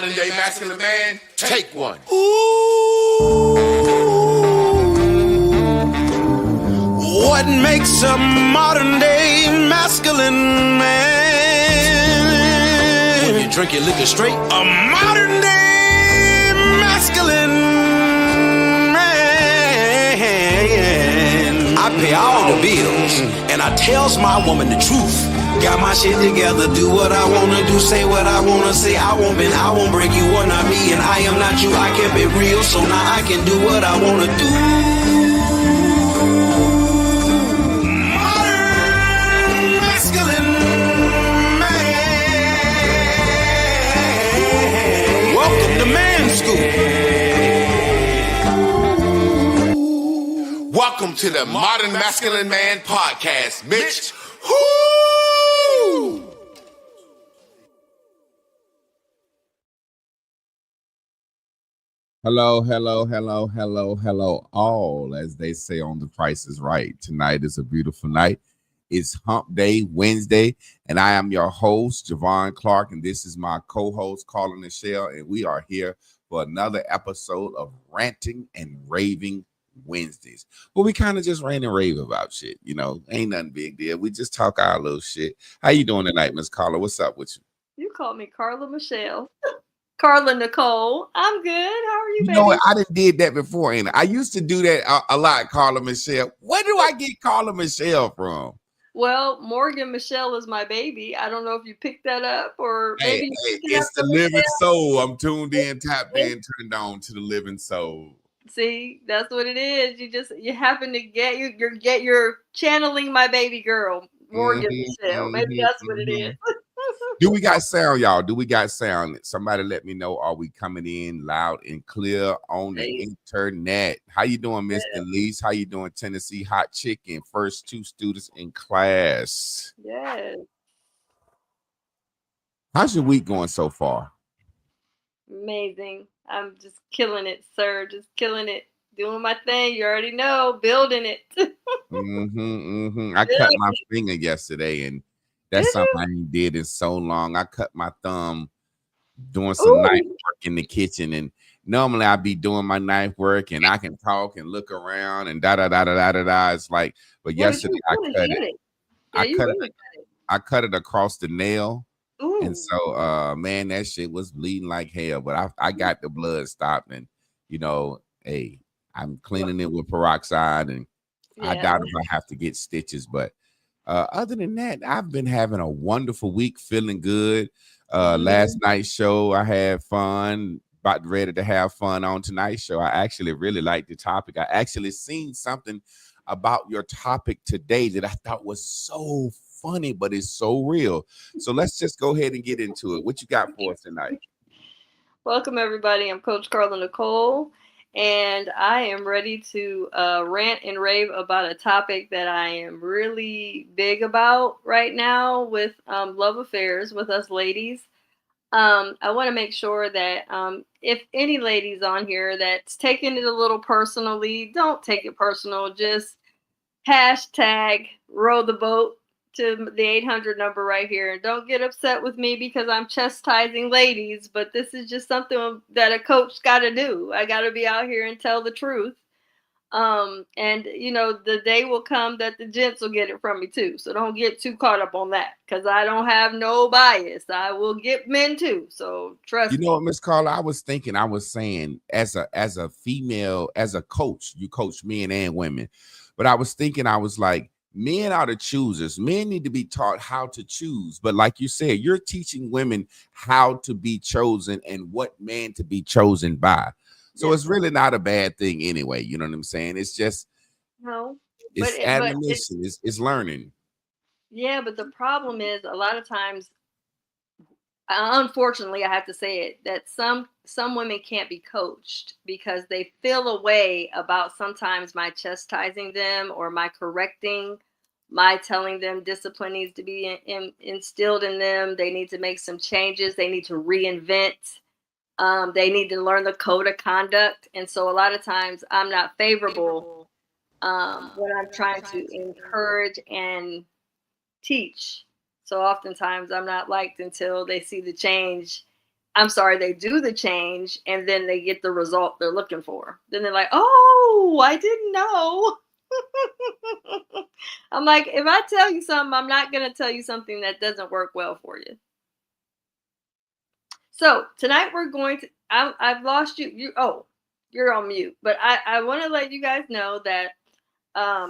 modern day masculine man, take one. Ooh, what makes a modern day masculine man? When you drink your liquor straight, a modern day masculine man. I pay all the bills and I tells my woman the truth. Got my shit together, do what I wanna do, say what I wanna say. I won't bend, I won't break, you are not me and I am not you. I kept it real, so now I can do what I wanna do. Modern masculine man. Welcome to Man School. Welcome to the Modern Masculine Man Podcast, Mitch. Woo! Hello, all, as they say on The Price is Right. Tonight is a beautiful night. It's Hump Day, Wednesday, and I am your host, Javon Clark, and this is my co-host, Carla Nicole, and we are here for another episode of Ranting and Raving Wednesdays. Well, we kind of just rant and rave about shit, ain't nothing big deal. We just talk our little shit. How you doing tonight, Miss Carla? What's up with you? You called me Carla Michelle. Carla Nicole. I'm good. How are you, baby? You know what? I did that before, and I used to do that a lot, Carla Michelle. Where do I get Carla Michelle from? Well, Morgan Michelle is my baby. I don't know if you picked that up or maybe it's the living soul. I'm tuned in, tapped in, turned on to the living soul. See, that's what it is. You happen to you're channeling my baby girl, Morgan Michelle. Maybe that's what it is. Do we got sound, y'all? Do we got sound? Somebody let me know. Are we coming in loud and clear on the internet? How you doing, Miss Elise? How you doing, Tennessee Hot Chicken? First 2 students in class. Yes. How's your week going so far? Amazing. I'm just killing it, sir. Just killing it. Doing my thing. You already know. Building it. I cut my finger yesterday, and that's something I ain't did in so long. I cut my thumb doing some knife work in the kitchen, and normally I'd be doing my knife work, and I can talk and look around and da da da da da da da. It's like, but yesterday I cut it. I cut it across the nail. Ooh. And so, man, that shit was bleeding like hell. But I got the blood stopped, and hey, I'm cleaning it with peroxide, and I doubt if I have to get stitches. But other than that, I've been having a wonderful week, feeling good. Last night's show, I had fun. About ready to have fun on tonight's show. I actually really liked the topic. I actually seen something about your topic today that I thought was so funny, but it's so real. So let's just go ahead and get into it. What you got for us tonight? Welcome, everybody. I'm Coach Carla Nicole, and I am ready to rant and rave about a topic that I am really big about right now with love affairs with us ladies. I want to make sure that if any ladies on here that's taking it a little personally, don't take it personal. Just hashtag row the boat to the 800 number right here. And don't get upset with me because I'm chastising ladies, but this is just something that a coach got to do. I got to be out here and tell the truth. And the day will come that the gents will get it from me too. So don't get too caught up on that because I don't have no bias. I will get men too. So trust me. You know what, Miss Carla, I was saying as a female, as a coach, you coach men and women. But I was thinking, I was like, men are the choosers. Men need to be taught how to choose. But like you said, you're teaching women how to be chosen and what man to be chosen by. So it's really not a bad thing anyway. You know what I'm saying? It's just, it's admonition. It's learning. Yeah, but the problem is a lot of times, unfortunately, I have to say it, that some women can't be coached because they feel a way about sometimes my chastising them or my correcting, my telling them discipline needs to be instilled in them. They need to make some changes. They need to reinvent. They need to learn the code of conduct. And so a lot of times I'm not favorable when I'm trying to encourage and teach. So oftentimes I'm not liked until they see the change I'm sorry, they do the change and then they get the result they're looking for. Then they're like, oh, I didn't know. I'm like, if I tell you something, I'm not going to tell you something that doesn't work well for you. So tonight we're going to, I've lost you. You're on mute. But I want to let you guys know that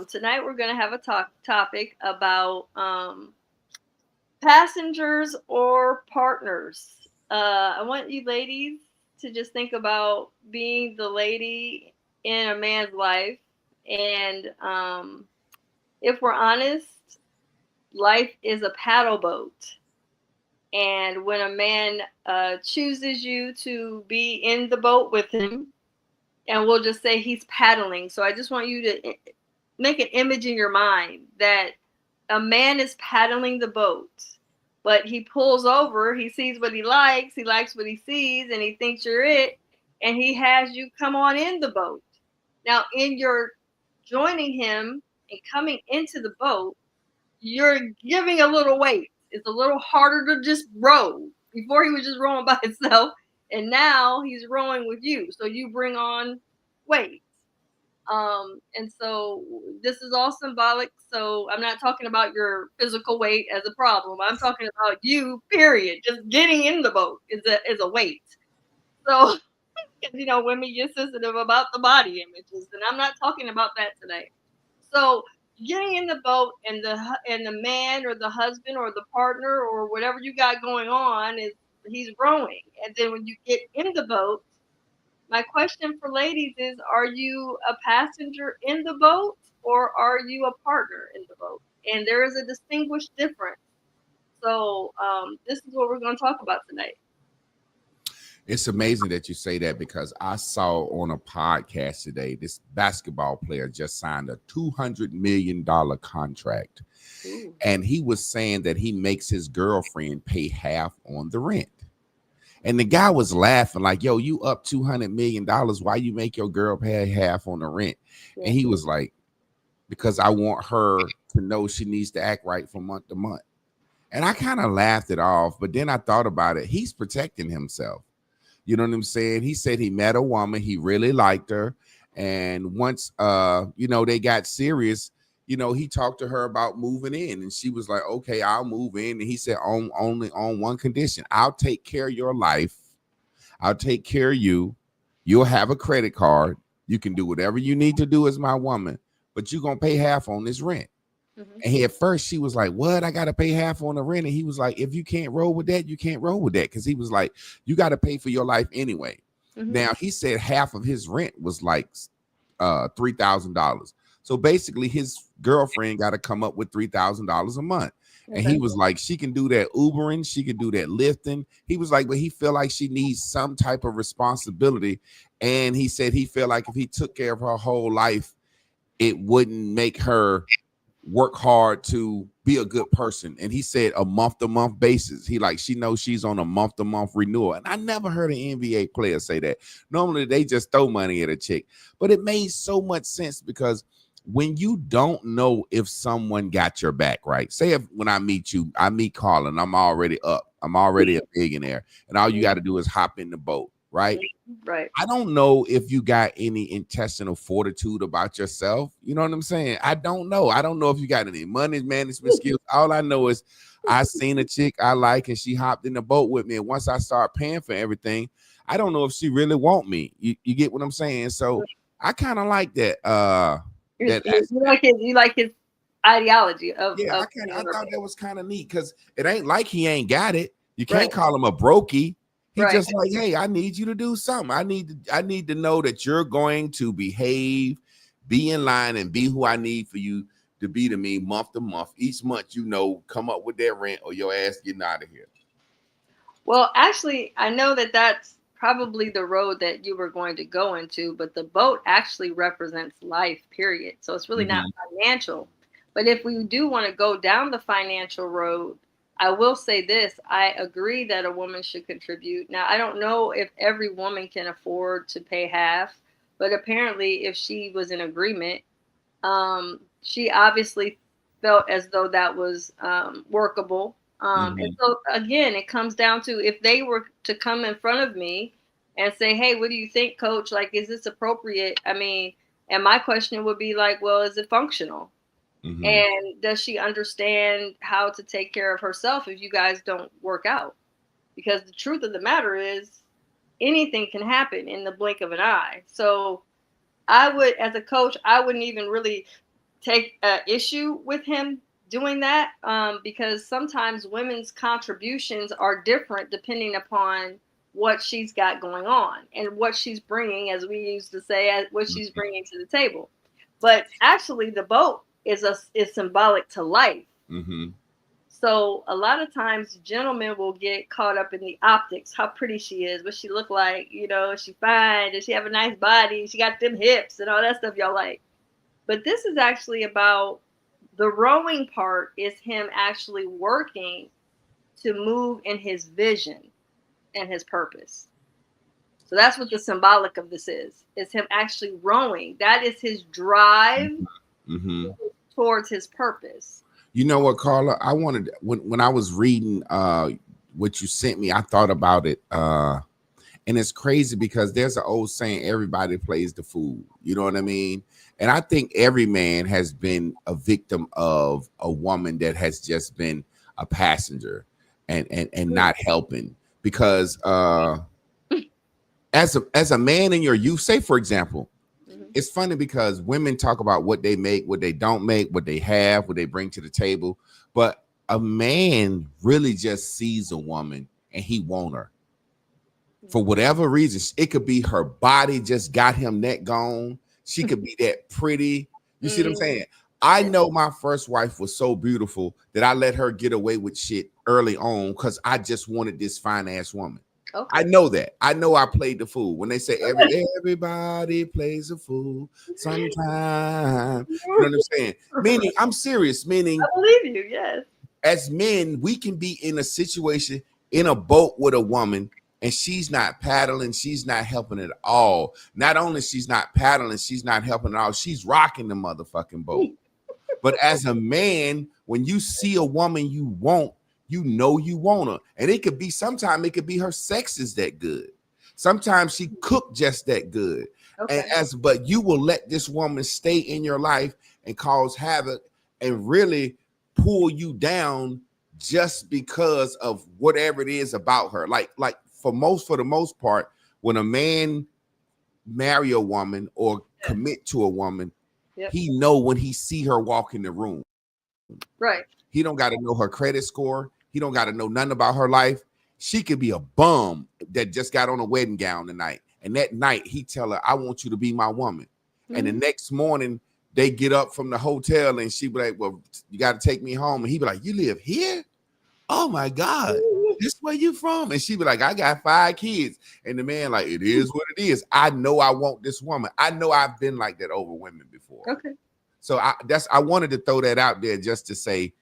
tonight we're going to have a topic about passengers or partners. I want you ladies to just think about being the lady in a man's life. And if we're honest, life is a paddle boat. And when a man chooses you to be in the boat with him, and we'll just say he's paddling. So I just want you to make an image in your mind that a man is paddling the boat, but he pulls over, he sees what he likes what he sees, and he thinks you're it, and he has you come on in the boat. Now, in your joining him and coming into the boat, you're giving a little weight. It's a little harder to just row. Before he was just rowing by himself, and now he's rowing with you. So you bring on weight. And so this is all symbolic. So I'm not talking about your physical weight as a problem. I'm talking about you, period. Just getting in the boat is a weight. So, women get sensitive about the body images, and I'm not talking about that today. So getting in the boat and the man or the husband or the partner or whatever you got going on is he's rowing. And then when you get in the boat, my question for ladies is, are you a passenger in the boat or are you a partner in the boat? And there is a distinguished difference. So this is what we're going to talk about tonight. It's amazing that you say that because I saw on a podcast today, this basketball player just signed a $200 million contract. Ooh. And he was saying that he makes his girlfriend pay half on the rent. And the guy was laughing like, yo, you up $200 million. Why you make your girl pay half on the rent? Yeah. And he was like, because I want her to know she needs to act right from month to month. And I kind of laughed it off. But then I thought about it. He's protecting himself. You know what I'm saying? He said he met a woman. He really liked her. And once, they got serious, he talked to her about moving in. And she was like, okay, I'll move in. And he said, only on one condition. I'll take care of your life. I'll take care of you. You'll have a credit card. You can do whatever you need to do as my woman. But you're going to pay half on this rent. Mm-hmm. And at first she was like, what? I got to pay half on the rent. And he was like, if you can't roll with that, you can't roll with that. Because he was like, you got to pay for your life anyway. Mm-hmm. Now, he said half of his rent was like $3,000. So basically his girlfriend got to come up with $3,000 a month. Okay. And he was like, she can do that Ubering. She can do that lifting. He was like, but he feel like she needs some type of responsibility. And he said he felt like if he took care of her whole life, it wouldn't make her work hard to be a good person. And he said a month-to-month basis. She knows she's on a month-to-month renewal. And I never heard an NBA player say that. Normally they just throw money at a chick. But it made so much sense because when you don't know if someone got your back, right? Say if when I meet you, I meet Carla and I'm already up. I'm already a billionaire. And all you got to do is hop in the boat, right? Right. I don't know if you got any intestinal fortitude about yourself. You know what I'm saying? I don't know. I don't know if you got any money management skills. All I know is I seen a chick I like and she hopped in the boat with me. And once I start paying for everything, I don't know if she really want me. You get what I'm saying? So I kind of like that. You like his ideology of. Yeah, I thought that was kind of neat because it ain't like he ain't got it. You can't call him a brokey. He's just like, hey, I need you to do something. I need to know that you're going to behave, be in line, and be who I need for you to be to me month to month. Each month, come up with that rent or your ass getting out of here. Well, actually, I know that that's probably the road that you were going to go into, but the boat actually represents life, period. So it's really not financial. But if we do want to go down the financial road, I will say this. I agree that a woman should contribute. Now, I don't know if every woman can afford to pay half, but apparently if she was in agreement, she obviously felt as though that was workable. And so again, it comes down to if they were to come in front of me and say, "Hey, what do you think, coach? Like, is this appropriate?" I mean, and my question would be like, "Well, is it functional? And does she understand how to take care of herself if you guys don't work out?" Because the truth of the matter is, anything can happen in the blink of an eye. So I would, as a coach, I wouldn't even really take issue with him doing that, because sometimes women's contributions are different depending upon what she's got going on and what she's bringing, as we used to say, what she's bringing to the table. But actually, the boat is symbolic to life. So a lot of times gentlemen will get caught up in the optics, how pretty she is, what she look like, is she fine, does she have a nice body, she got them hips and all that stuff y'all like. But this is actually about the rowing part, is him actually working to move in his vision and his purpose. So that's what the symbolic of this is him actually rowing. That is his drive towards his purpose. You know what, Carla? I wanted, when I was reading what you sent me, I thought about it. And it's crazy because there's an old saying, everybody plays the fool. You know what I mean? And I think every man has been a victim of a woman that has just been a passenger and not helping. Because as a man in your youth, say, for example, it's funny because women talk about what they make, what they don't make, what they have, what they bring to the table. But a man really just sees a woman and he want her. For whatever reason, it could be her body just got him that gone. She could be that pretty. You see what I'm saying? I know my first wife was so beautiful that I let her get away with shit early on because I just wanted this fine ass woman. Okay. I know that. I know I played the fool. When they say everybody plays a fool sometime. You know what I'm saying? Meaning, I'm serious. Meaning, I believe you, yes. As men, we can be in a situation in a boat with a woman and she's not paddling, she's not helping at all. Not only she's not paddling, she's not helping at all, she's rocking the motherfucking boat. But as a man, when you see a woman you want, you know you want her. And it could be, sometimes it could be her sex is that good. Sometimes she cooked just that good. Okay. But you will let this woman stay in your life and cause havoc and really pull you down just because of whatever it is about her. Like for the most part, when a man marry a woman or commit to a woman, he know when he see her walk in the room. Right. He don't got to know her credit score. He don't got to know nothing about her life. She could be a bum that just got on a wedding gown tonight. And that night he tell her, I want you to be my woman. And the next morning they get up from the hotel and she be like, well, you got to take me home. And he be like, you live here? Oh my God, this where you from? And she be like, I got 5 kids. And the man like, it is what it is. I know I want this woman. I know I've been like that over women before. Okay. So I wanted to throw that out there just to say,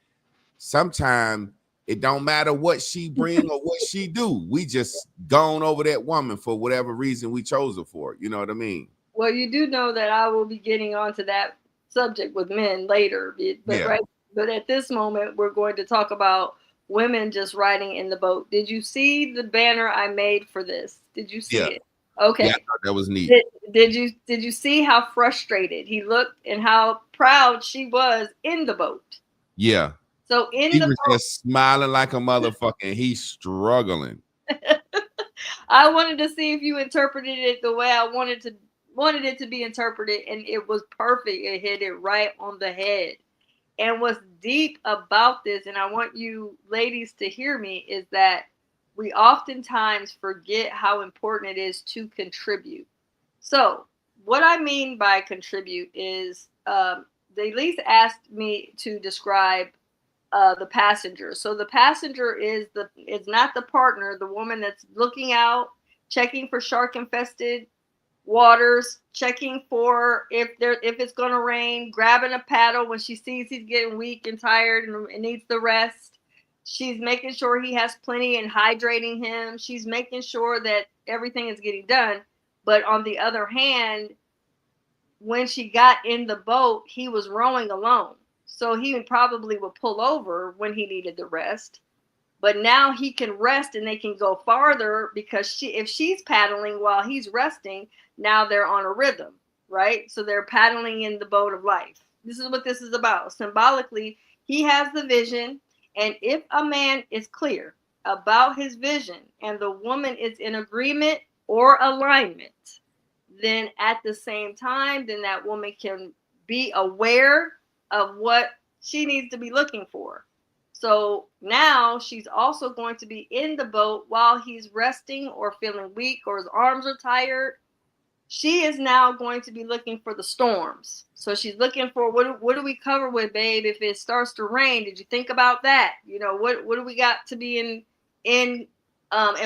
sometimes it don't matter what she bring or what she do. We just gone over that woman for whatever reason we chose her for. You know what I mean? Well, you do know that I will be getting onto that subject with men later. But at this moment, we're going to talk about women just riding in the boat. Did you see the banner I made for this? Did you see it? Okay. Yeah, that was neat. Did you see how frustrated he looked and how proud she was in the boat? Yeah. So he was just smiling like a motherfucker. He's struggling. I wanted to see if you interpreted it the way I wanted it to be interpreted, and it was perfect. It hit it right on the head. And what's deep about this, and I want you ladies to hear me, is that we oftentimes forget how important it is to contribute. So what I mean by contribute is they at least asked me to describe the passenger. So the passenger is not the partner, the woman that's looking out, checking for shark infested waters, checking for if it's going to rain, grabbing a paddle when she sees he's getting weak and tired and needs the rest. She's making sure he has plenty and hydrating him. She's making sure that everything is getting done. But on the other hand, when she got in the boat, he was rowing alone. So he probably would pull over when he needed the rest. But now he can rest and they can go farther because if she's paddling while he's resting, now they're on a rhythm, right? So they're paddling in the boat of life. This is what this is about. Symbolically, he has the vision, and if a man is clear about his vision and the woman is in agreement or alignment, then at the same time, then that woman can be aware of what she needs to be looking for. So now she's also going to be in the boat while he's resting or feeling weak or his arms are tired. She is now going to be looking for the storms. So she's looking for what do we cover with, babe? If it starts to rain, did you think about that? You know, what do we got to be in and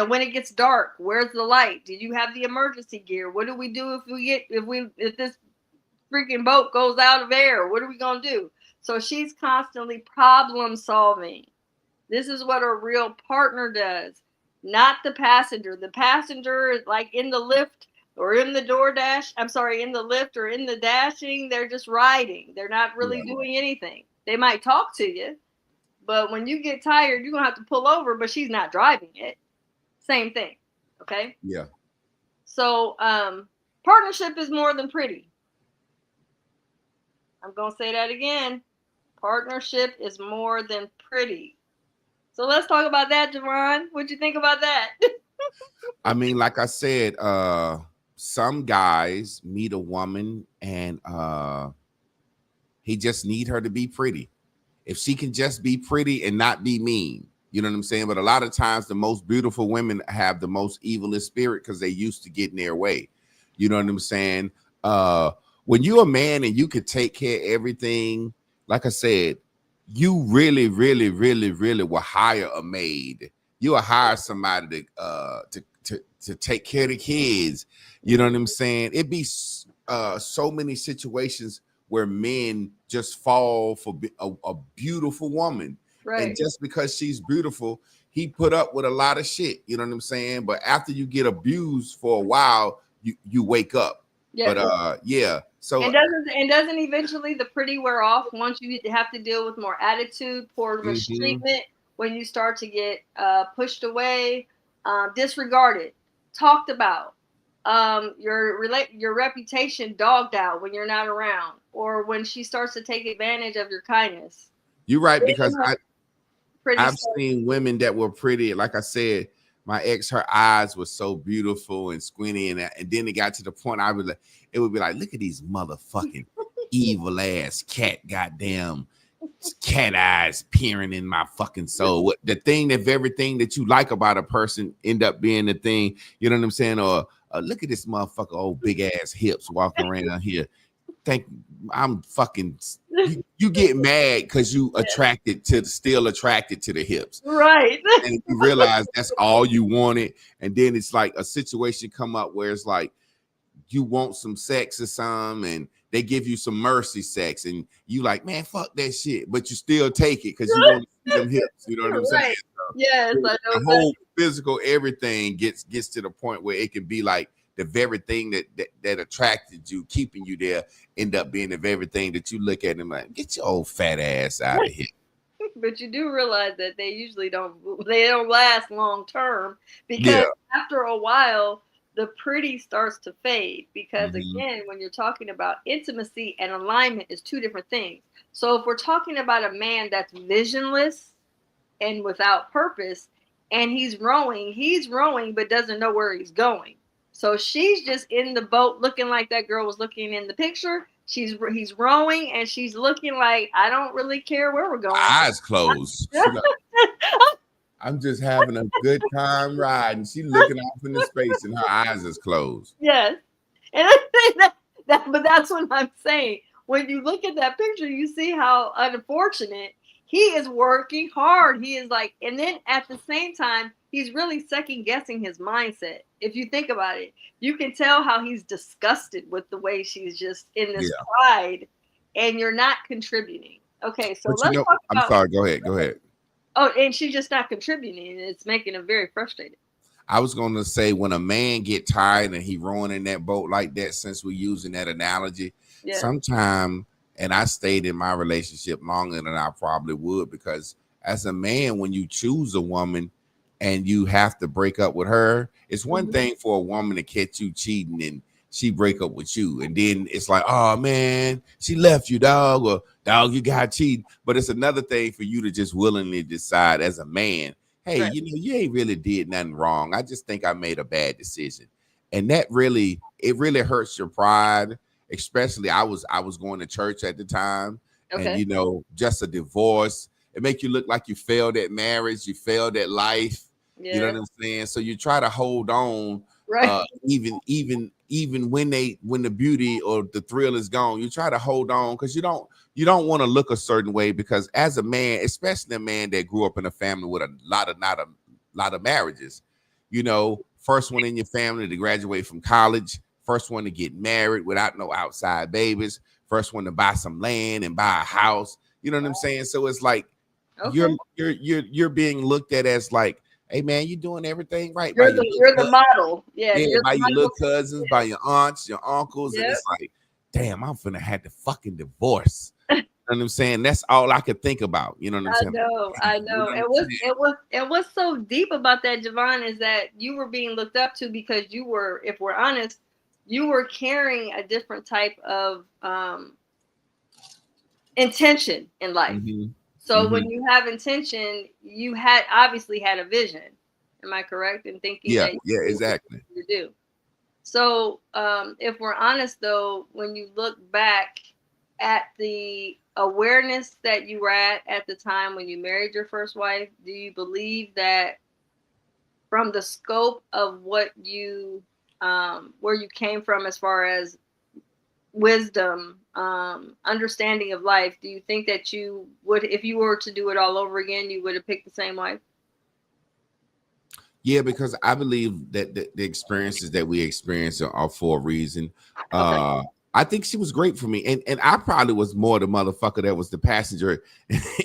when it gets dark, where's the light? Did you have the emergency gear? What do we do if this freaking boat goes out of air? What are we gonna do? So she's constantly problem solving. This is what a real partner does, not the passenger. The passenger is like in the lift or in the DoorDash. I'm sorry, in the lift or in the dashing. They're just riding. They're not really doing anything. They might talk to you, but when you get tired, you're gonna have to pull over. But she's not driving it. Same thing. Okay. Yeah. So partnership is more than pretty. I'm gonna say that again. Partnership is more than pretty. So let's talk about that, Javon. What'd you think about that? I mean, like I said, some guys meet a woman and he just need her to be pretty. If she can just be pretty and not be mean, you know what I'm saying? But a lot of times the most beautiful women have the most evilest spirit because they used to get in their way. You know what I'm saying? When you're a man and you could take care of everything, like I said, you really, really, really, really will hire a maid. You will hire somebody to take care of the kids. You know what I'm saying? It'd be so many situations where men just fall for a beautiful woman. Right. And just because she's beautiful, he put up with a lot of shit. You know what I'm saying? But after you get abused for a while, you wake up. Yeah. But yeah. So and doesn't eventually the pretty wear off once you have to deal with more attitude, poor mistreatment, when you start to get pushed away, disregarded, talked about, your reputation dogged out when you're not around, or when she starts to take advantage of your kindness. You're right, because I've seen women that were pretty. Like I said, my ex, her eyes were so beautiful and squinty, and then it got to the point it would be like, look at these motherfucking evil ass goddamn cat eyes peering in my fucking soul. The thing that everything that you like about a person end up being the thing, you know what I'm saying? Or look at this motherfucker, old big ass hips walking around here. Think I'm fucking. You get mad because you still attracted to the hips, right? And you realize that's all you wanted, and then it's like a situation come up where it's like you want some sex or something, and they give you some mercy sex, and you like, man, fuck that shit, but you still take it because you want to see them hips. You know what I'm saying? So, yes, I know. The whole physical everything gets to the point where it can be like the very thing that attracted you, keeping you there, end up being the very thing that you look at and like, get your old fat ass out of here. But you do realize that they usually don't last long term, because after a while the pretty starts to fade, because again, when you're talking about intimacy and alignment is two different things. So if we're talking about a man that's visionless and without purpose, and he's rowing but doesn't know where he's going. So she's just in the boat looking like that girl was looking in the picture. He's rowing and she's looking like, I don't really care where we're going. Eyes closed. I'm just having a good time riding. She's looking off into space and her eyes is closed. Yes. And I think but that's what I'm saying. When you look at that picture, you see how unfortunate he is working hard. He is like, and then at the same time, he's really second guessing his mindset. If you think about it, you can tell how he's disgusted with the way she's just in this pride, and you're not contributing. Okay, so let's talk about. I'm sorry. Go ahead. Oh, and she's just not contributing, and it's making him very frustrated. I was going to say, when a man get tired and he rowing in that boat like that, since we're using that analogy, sometime, and I stayed in my relationship longer than I probably would, because as a man, when you choose a woman and you have to break up with her, it's one thing for a woman to catch you cheating and she break up with you, and then it's like, oh man, she left you, dog, or dog, you got cheated. But it's another thing for you to just willingly decide as a man, hey, Right. you know, you ain't really did nothing wrong. I just think I made a bad decision. And that really, it really hurts your pride. Especially I was going to church at the time, and Okay. you know, just a divorce, it make you look like you failed at marriage, you failed at life. You know Yeah. what I'm saying? So you try to hold on, Right. even when the beauty or the thrill is gone, you try to hold on because you don't want to look a certain way, because as a man, especially a man that grew up in a family with a lot of marriages, you know, first one in your family to graduate from college, first one to get married without no outside babies, first one to buy some land and buy a house. You know what I'm saying? So it's like Okay. you're being looked at as like, hey man, you're doing everything right by You're the model. Yeah. yeah, You're by the your little model. cousins, by your aunts, your uncles, and Yep. it's like, damn, I'm finna have to fucking divorce. You know what I'm saying? That's all I could think about. You know what I'm I saying? know, Damn, I you know know. what And I'm what's saying? it was and what's so deep about that, Javon, is that you were being looked up to because you were, if we're honest, you were carrying a different type of intention in life. So when Mhm. you have intention, you had obviously had a vision. Am I correct in thinking Yeah, that you yeah, knew what exactly. you were to do? So, if we're honest, though, when you look back at the awareness that you were at the time when you married your first wife, do you believe that from the scope of what you, where you came from as far as wisdom, understanding of life, do you think that you would, if you were to do it all over again, you would have picked the same wife? Yeah, because I believe that the experiences that we experience are for a reason. Okay. I think she was great for me, and I probably was more the motherfucker that was the passenger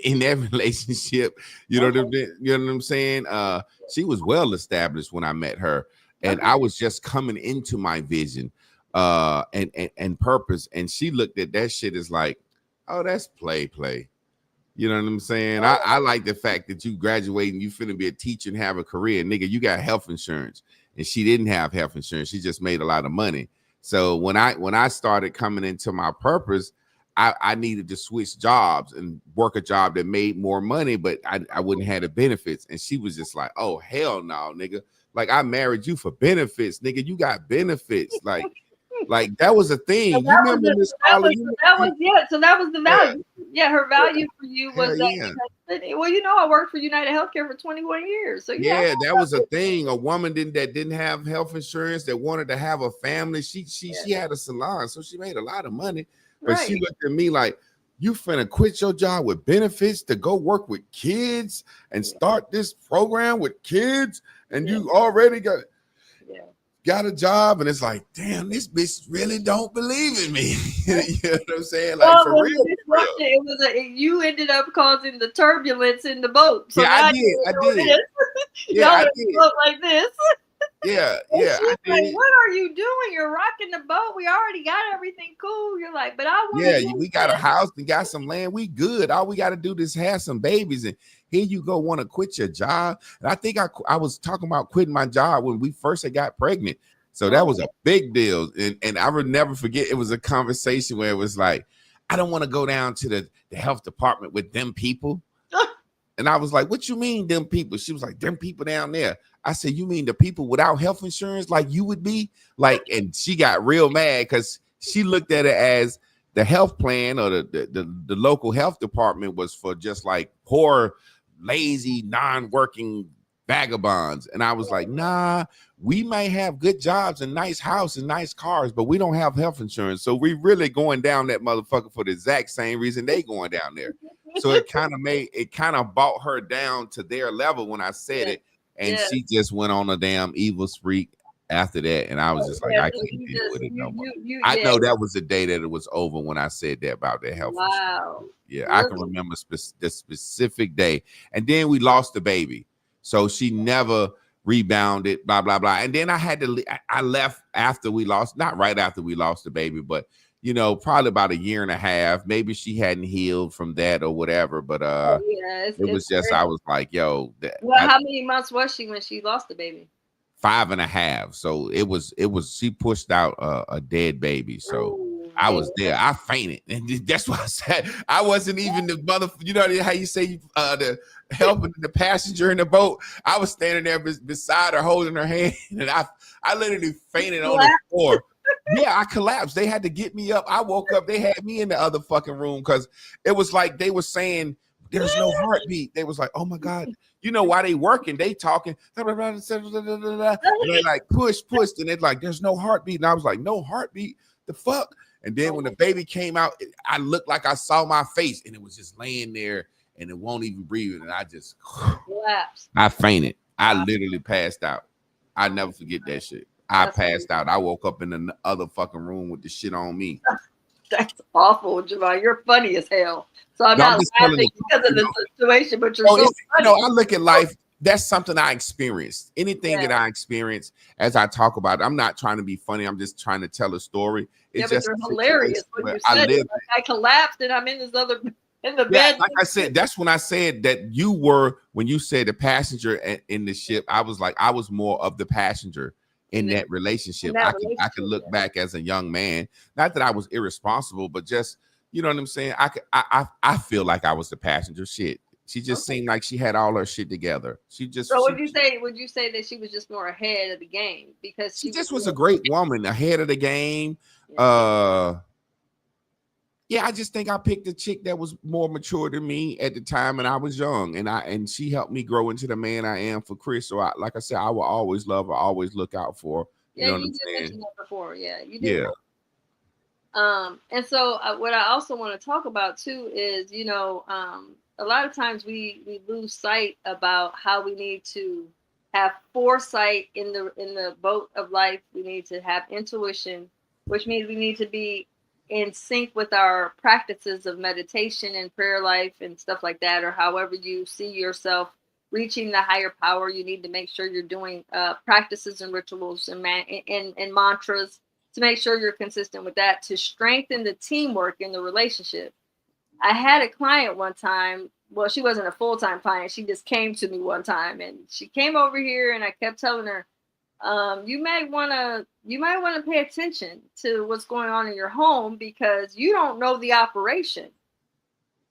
in that relationship. You know what Okay. you know what I'm saying? She was well established when I met her, and Okay. I was just coming into my vision, and purpose, and she looked at that shit as like, oh, that's play. You know what I'm saying? I like the fact that you graduate and you finna be a teacher and have a career. Nigga, you got health insurance. And she didn't have health insurance. She just made a lot of money. So when I started coming into my purpose, I needed to switch jobs and work a job that made more money, but I wouldn't have the benefits. And she was just like, oh, hell no, nigga. Like, I married you for benefits, nigga. You got benefits. Like that was a So thing. You that was remember the, Miss so that Carla? was that was yeah. So that was the Yeah, value. Yeah, her yeah, value for you was hell that yeah. you had, well, you know, I worked for United Healthcare for 21 years. So yeah, Yeah, that was a thing. A woman that didn't have health insurance, that wanted to have a family. yeah, She had a salon, so she made a lot of money. But she right. looked at me like, you finna quit your job with benefits to go work with kids and Yeah, start this program with kids, and yeah, you already yeah. got a job, and it's like, damn, this bitch really don't believe in me. You know what I'm saying? Like, Well, it for was real, a for real. disruption. It was you ended up causing the turbulence in the boat. So Yeah, I now did. I you're doing did. this. Yeah, Y'all I are did. up like this. Yeah, And yeah, I she's like, did. "What are you doing? You're rocking the boat. We already got everything cool." You're like, "But I want to Yeah, do we got a this." house and got some land. We good. All we got to do is have some babies, and here you go, want to quit your job. And I think I was talking about quitting my job when we first had got pregnant. So that Oh, was a big deal. And I would never forget, it was a conversation where it was like, I don't want to go down to the health department with them people. And I was like, what you mean, them people? She was like, them people down there. I said, you mean the people without health insurance like you would be? Like, and she got real mad because she looked at it as the health plan or the local health department was for just like poor, lazy, non-working vagabonds. And I was like, nah, we might have good jobs and nice house and nice cars, but we don't have health insurance. So we really going down that motherfucker for the exact same reason they going down there. So it kind of brought her down to their level when I said yeah, it, and yeah. she just went on a damn evil streak after that, and I was just like, Yeah, I so can't you deal just with it no more. I yeah. know that was the day that it was over when I said that about the health insurance. Wow. Yeah, I can Really? remember the specific day, and then we lost the baby, so she never rebounded. Blah blah blah, and then I had to. I left after we lost, not right after we lost the baby, but you know, probably about a year and a half. Maybe she hadn't healed from that or whatever. But Oh yeah, it was just, I was like, yo, well, how many months was she when she lost the baby? 5.5. So it was she pushed out a dead baby. So Ooh, I man. was there. I fainted. And that's what I said. I wasn't even the mother, you know how you say the helping the passenger in the boat. I was standing there beside her, holding her hand, and I literally fainted on the floor. Yeah, I collapsed. They had to get me up. I woke up. They had me in the other fucking room because it was like they were saying there's no heartbeat. They was like, oh my God. You know, while they working, they talking, and they like pushed, and it's like, there's no heartbeat. And I was like, no heartbeat? The fuck? And then when the baby came out, I looked like I saw my face, and it was just laying there, and it won't even breathe. And I just collapsed. I fainted. I literally passed out. I never forget that shit. I passed out. I woke up in the other fucking room with the shit on me. That's awful, Javon. You're funny as hell. So I'm not laughing because of the situation, but you're so funny. You know, I look at life. That's something I experienced. Anything that I experience, as I talk about it, I'm not trying to be funny. I'm just trying to tell a story. It's just you're hilarious. When you said it, like I collapsed and I'm in this other in the bed. Like I said, that's when I said that you were, when you said the passenger in the ship, I was like, I was more of the passenger in that relationship. I could look back as a young man, not that I was irresponsible, but just, you know what I'm saying? I feel like I was the passenger. Shit. She just seemed like she had all her shit together. So would you say that she was just more ahead of the game because she just was a great woman, ahead of the game? Yeah. Yeah, I just think I picked a chick that was more mature than me at the time, and I was young, and she helped me grow into the man I am for Chris. So like I said, I will always love her, always look out for her. You know what I'm saying? Mentioned that before. Yeah, you did. Yeah. And so what I also want to talk about too is, you know, a lot of times we lose sight about how we need to have foresight in the boat of life. We need to have intuition, which means we need to be in sync with our practices of meditation and prayer life and stuff like that, or however you see yourself reaching the higher power. You need to make sure you're doing practices and rituals and mantras to make sure you're consistent with that, to strengthen the teamwork in the relationship. I had a client one time. Well, she wasn't a full-time client. She just came to me one time, and she came over here, and I kept telling her, you might want to pay attention to what's going on in your home because you don't know the operation.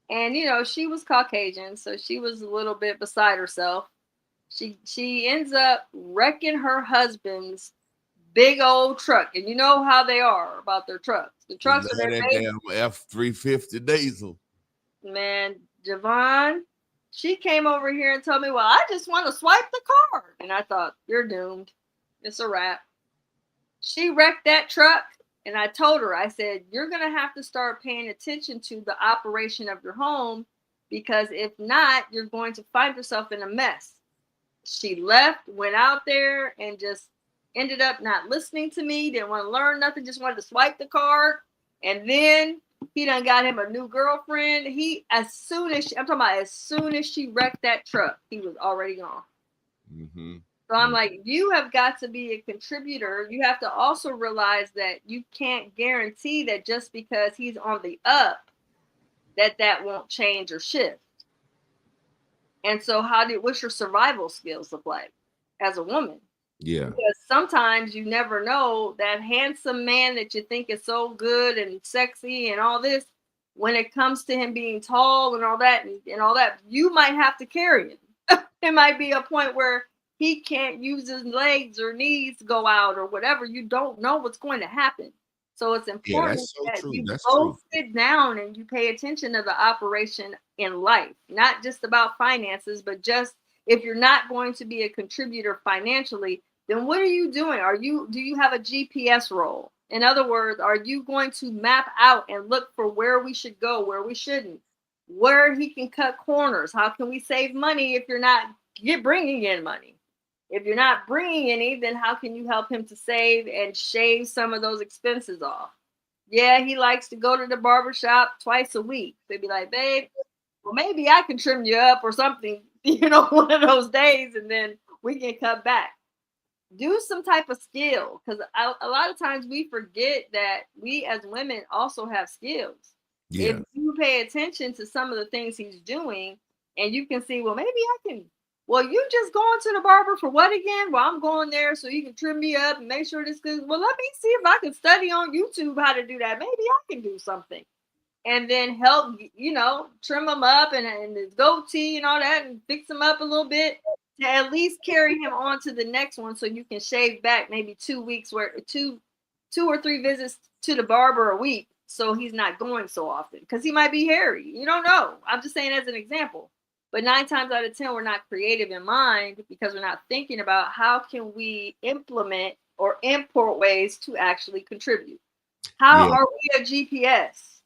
And you know, she was Caucasian, so she was a little bit beside herself. She ends up wrecking her husband's big old truck, and you know how they are about their trucks. The trucks are their damn F-350 diesel. Man, Javon, she came over here and told me, well, I just want to swipe the card. And I thought, you're doomed. It's a wrap. She wrecked that truck, and I told her, I said, you're going to have to start paying attention to the operation of your home, because if not, you're going to find yourself in a mess. She left, went out there, and just ended up not listening to me, didn't want to learn nothing, just wanted to swipe the card. And then he done got him a new girlfriend. As soon as she wrecked that truck, he was already gone. Mm-hmm. So I'm like, you have got to be a contributor. You have to also realize that you can't guarantee that just because he's on the up, that won't change or shift. And so what's your survival skills look like as a woman? Yeah. Because sometimes you never know, that handsome man that you think is so good and sexy and all this, when it comes to him being tall and all that, you might have to carry him. It might be a point where he can't use his legs or knees to go out or whatever. You don't know what's going to happen. So it's important that you both sit down and you pay attention to the operation in life, not just about finances, but just if you're not going to be a contributor financially, then what are you doing? Do you have a GPS role? In other words, are you going to map out and look for where we should go, where we shouldn't, where he can cut corners? How can we save money if you're not bringing in money? If you're not bringing any, then how can you help him to save and shave some of those expenses off? Yeah, he likes to go to the barbershop twice a week. They'd be like, babe, well, maybe I can trim you up or something, one of those days, and then we can cut back. do some type of skill, because a lot of times we forget that we as women also have skills. If Yeah. you pay attention to some of the things he's doing, and you can see, well, maybe I can. Well, you just going to the barber for what again? Well, I'm going there so you can trim me up and make sure this good. Well, let me see if I can study on YouTube how to do that. Maybe I can do something, and then help, trim him up and his goatee and all that, and fix him up a little bit to at least carry him on to the next one, so you can shave back maybe 2 weeks, where two or three visits to the barber a week, so he's not going so often, because he might be hairy. You don't know. I'm just saying as an example. But 9 times out of 10, we're not creative in mind, because we're not thinking about how can we implement or import ways to actually contribute. How Yeah. are we a GPS?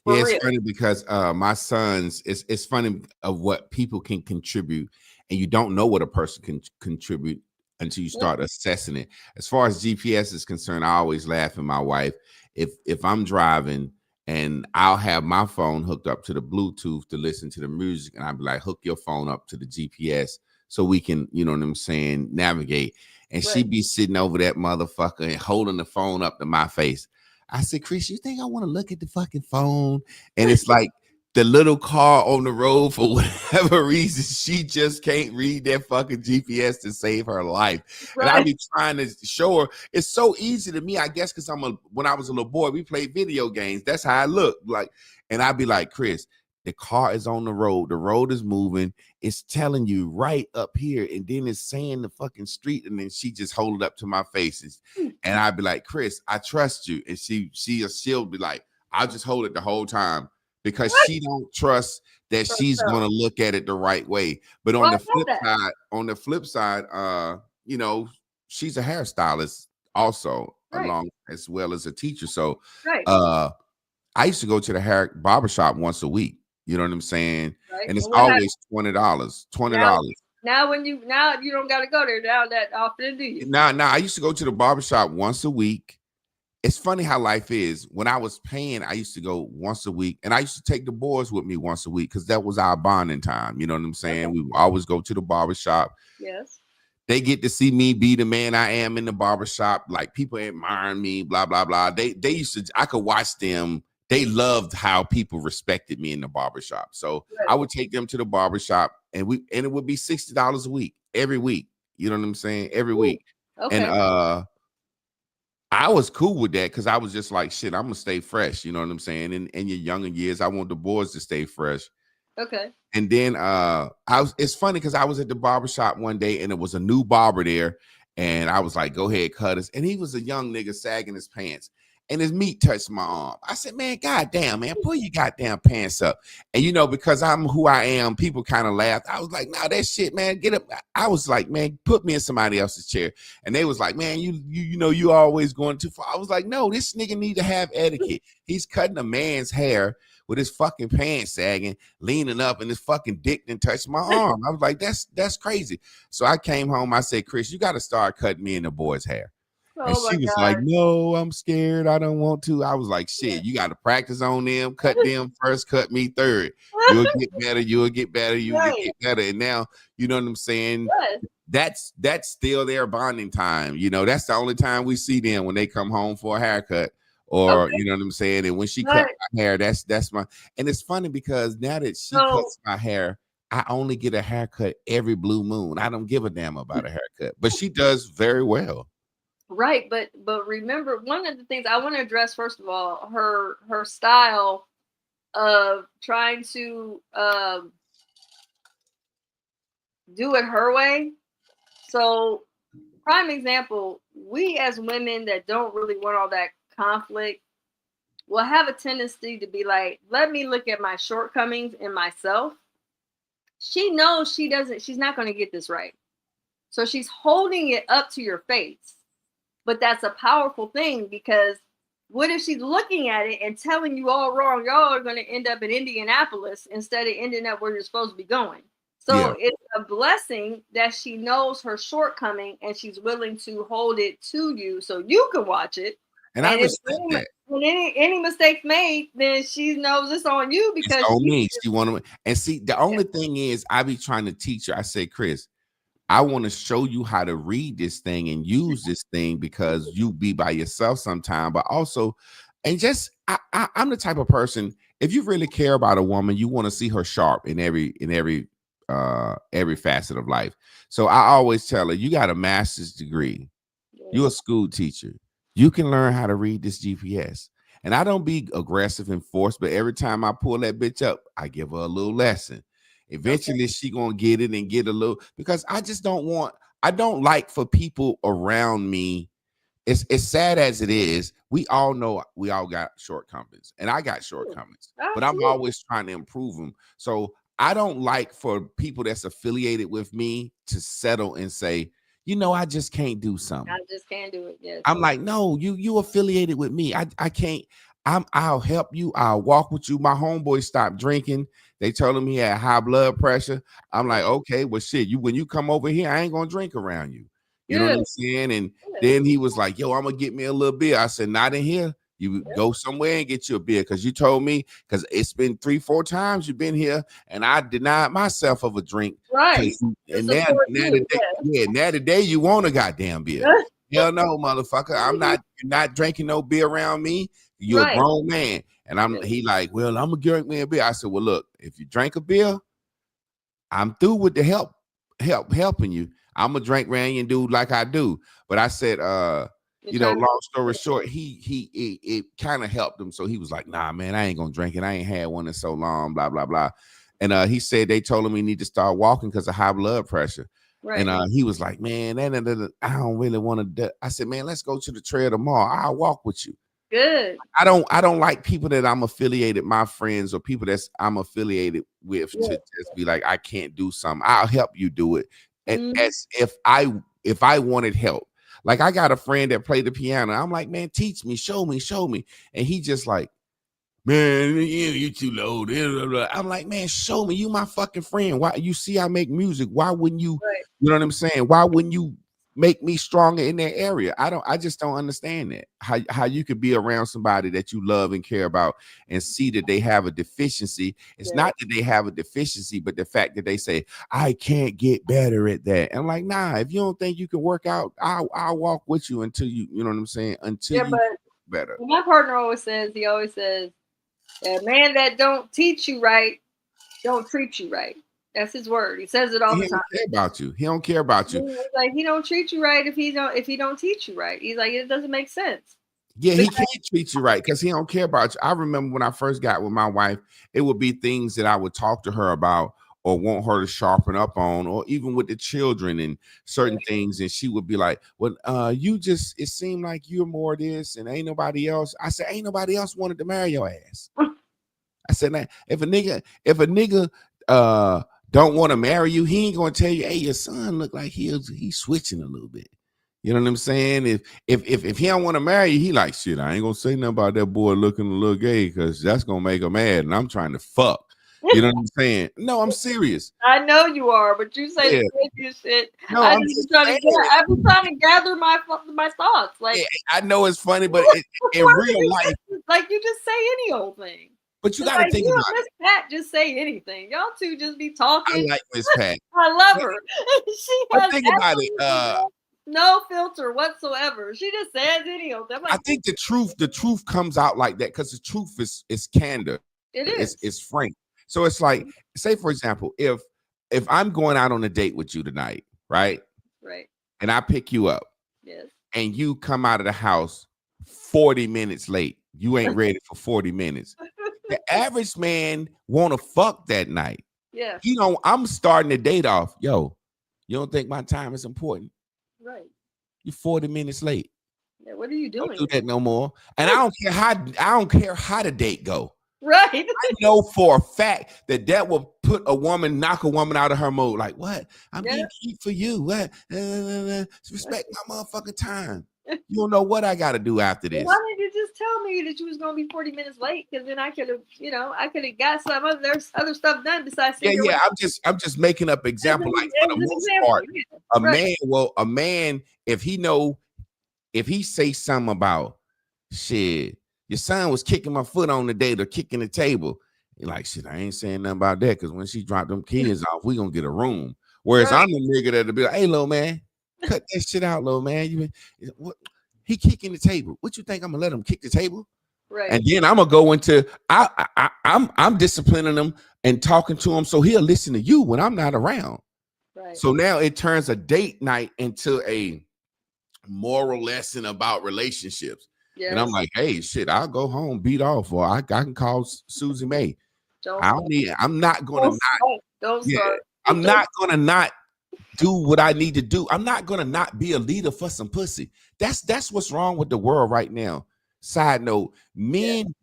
Yeah, For it's real. funny because my sons, it's funny of what people can contribute, and you don't know what a person can contribute until you start assessing it. As far as GPS is concerned, I always laugh at my wife. If I'm driving and I'll have my phone hooked up to the Bluetooth to listen to the music, and I'll be like, hook your phone up to the GPS so we can, you know what I'm saying, navigate. And she'd be sitting over that motherfucker and holding the phone up to my face. I said, Chris, you think I want to look at the fucking phone? And it's like the little car on the road, for whatever reason, she just can't read that fucking GPS to save her life. Right. And I be trying to show her. It's so easy to me, I guess, because when I was a little boy, we played video games. That's how I look like. And I'd be like, Chris, the car is on the road. The road is moving. It's telling you right up here. And then it's saying the fucking street. And then she just hold it up to my face. And I'd be like, Chris, I trust you. And she'll be like, I'll just hold it the whole time, because she don't trust that she's going to look at it the right way. But on the flip side, she's a hairstylist also, along as well as a teacher. So I used to go to the barbershop once a week. You know what I'm saying? Right. And it's always $20. $20. Now you don't got to go there now that often, do you? Now I used to go to the barbershop once a week. It's funny how life is. When I was paying, I used to go once a week, and I used to take the boys with me once a week, because that was our bonding time. You know what I'm saying? We would always go to the barbershop. Yes. They get to see me be the man I am in the barbershop. Like, people admire me, blah, blah, blah. They used to, I could watch them. They loved how people respected me in the barbershop. So I would take them to the barbershop, and it would be $60 a week, every week. You know what I'm saying? Every week. Okay. And I was cool with that, because I was just like, shit, I'm gonna stay fresh. You know what I'm saying? In your younger years, I want the boys to stay fresh. Okay. And then it's funny because I was at the barbershop one day, and it was a new barber there, and I was like, go ahead, cut us. And he was a young nigga sagging his pants, and his meat touched my arm. I said, man, goddamn, man, pull your goddamn pants up. And because I'm who I am, people kind of laughed. I was like, nah, that shit, man, get up. I was like, man, put me in somebody else's chair. And they was like, man, you always going too far. I was like, no, this nigga need to have etiquette. He's cutting a man's hair with his fucking pants sagging, leaning up, and his fucking dick didn't touch my arm. I was like, that's crazy. So I came home. I said, Chris, you got to start cutting me and the boys' hair. And she was like, no, I'm scared. I don't want to. I was like, shit, you got to practice on them. Cut them first, cut me third. You'll get better. You'll get better. You'll get better. And now, you know what I'm saying? That's still their bonding time. That's the only time we see them, when they come home for a haircut. Or you know what I'm saying? And when she cut my hair, that's my. And it's funny because now that she cuts my hair, I only get a haircut every blue moon. I don't give a damn about a haircut. But she does very well. Right, but remember, one of the things I want to address, first of all, her style of trying to do it her way. So, prime example, we as women that don't really want all that conflict will have a tendency to be like, let me look at my shortcomings in myself. She knows she's not going to get this right. So she's holding it up to your face. But that's a powerful thing, because what if she's looking at it and telling you all wrong? Y'all are going to end up in Indianapolis instead of ending up where you're supposed to be going. So it's a blessing that she knows her shortcoming, and she's willing to hold it to you so you can watch it. And I respect that. When any mistakes made, then she knows it's on you, because it's on me. She want to. And see, the only thing is, I be trying to teach her. I say, Chris, I want to show you how to read this thing and use this thing because you be by yourself sometime, but also, and just I'm the type of person, if you really care about a woman, you want to see her sharp in every facet of life. So I always tell her, you got a master's degree, you're a school teacher, you can learn how to read this GPS. And I don't be aggressive and forced, but every time I pull that bitch up, I give her a little lesson. Eventually, she gonna get it and get a little, because I don't like for people around me. It's sad as it is. We all know we all got shortcomings, and I got shortcomings, but I'm always trying to improve them. So I don't like for people that's affiliated with me to settle and say, I just can't do something. I just can't do it. Yes. I'm like, no, you affiliated with me. I can't. I'll help you. I'll walk with you. My homeboy stopped drinking. They told him he had high blood pressure. I'm like, okay, well, shit. When you come over here, I ain't gonna drink around you. You know what I'm saying? And then he was like, yo, I'm gonna get me a little beer. I said, not in here. You go somewhere and get you a beer, because you told me, because it's been 3-4 times you've been here, and I denied myself of a drink. Right. And now today you want a goddamn beer. Hell no, motherfucker. You're not drinking no beer around me. You're a grown man. And he like, well, I'm gonna drink me a beer. I said, well, look, if you drink a beer, I'm through with the helping you. I'm gonna drink around you and do like I do. But I said, long story short, it kind of helped him. So he was like, nah, man, I ain't gonna drink it. I ain't had one in so long, blah, blah, blah. And he said they told him he need to start walking because of high blood pressure. Right. And he was like, man, I don't really want to. I said, man, let's go to the trail tomorrow. I'll walk with you. Good. I don't like people that I'm affiliated, my friends or people that's I'm affiliated with, to just be like, I can't do something. I'll help you do it. And as if I wanted help. Like, I got a friend that played the piano. I'm like, man, teach me, show me. And he just like, man, you too low. I'm like, man, show me. You my fucking friend. Why? You see I make music. Why wouldn't you? Right. You know what I'm saying? Why wouldn't you make me stronger in that area? I just don't understand that. How you could be around somebody that you love and care about and see that they have a deficiency. It's not that they have a deficiency, but the fact that they say, I can't get better at that. And I'm like, nah, if you don't think you can work out, I'll walk with you until you know what I'm saying? Until you get better. My partner always says, a man that don't teach you right, don't treat you right. That's his word. He says it all the time. He don't care about you. He's like, he don't treat you right if he don't teach you right. He's like, it doesn't make sense. Yeah, he can't treat you right because he don't care about you. I remember when I first got with my wife, it would be things that I would talk to her about or want her to sharpen up on, or even with the children and certain things. And she would be like, well, it seemed like you're more this and ain't nobody else. I said, ain't nobody else wanted to marry your ass. I said, now, if a nigga don't want to marry you, he ain't gonna tell you, hey, your son look like he's switching a little bit. You know what I'm saying? If he don't want to marry you, he like, shit, I ain't gonna say nothing about that boy looking a little gay because that's gonna make him mad, and I'm trying to fuck. You know what I'm saying? No, I'm serious. I know you are, but you say the craziest shit. No, I've been trying to gather my thoughts. Like, I know it's funny, but in real life, like, you just say any old thing. But you got to think about Miss Pat just say anything. Y'all two just be talking. I like Miss Pat. I love her. She has think about it. No filter whatsoever. She just says any old thing. Like, I think the truth comes out like that because the truth is candor. It is. It's frank. So it's like, say for example, if I'm going out on a date with you tonight, right? Right. And I pick you up. Yes. And you come out of the house 40 minutes late. You ain't ready for 40 minutes. The average man want to fuck that night. Yeah. I'm starting the date off. Yo, you don't think my time is important? Right. You're 40 minutes late. Yeah, what are you doing? Don't do that no more. And I don't care how the date go. Right. I know for a fact that will knock a woman out of her mode. Like, what? I'm being cute for you. What? Respect my motherfucking time. You don't know what I got to do after this. Why didn't you just tell me that you was going to be 40 minutes late? Because then I could have, got some other stuff done besides. Yeah. I'm just making up example. Like, for the most part, a man, if he say something about shit, your son was kicking my foot on the date or kicking the table. You're like, shit, I ain't saying nothing about that because when she dropped them kids off, we gonna get a room. Whereas Right. I'm the nigga that'll be like, hey, little man, cut that shit out, little man. What? He kicking the table. What you think I'm gonna let him kick the table? Right. And then I'm gonna go into I'm disciplining him and talking to him so he'll listen to you when I'm not around. Right. So now it turns a date night into a moral lesson about relationships. Yes. And I'm like, hey, shit, I'll go home, beat off, or I can call Susie May. I'm not gonna Don't yeah, start. I'm not gonna not do what I need to do. I'm not gonna not be a leader for some pussy. That's what's wrong with the world right now. Side note, men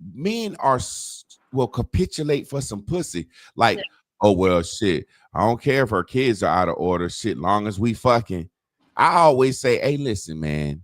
will capitulate for some pussy. Like, oh well, shit. I don't care if her kids are out of order. Shit, long as we fucking. I always say, hey, listen, man.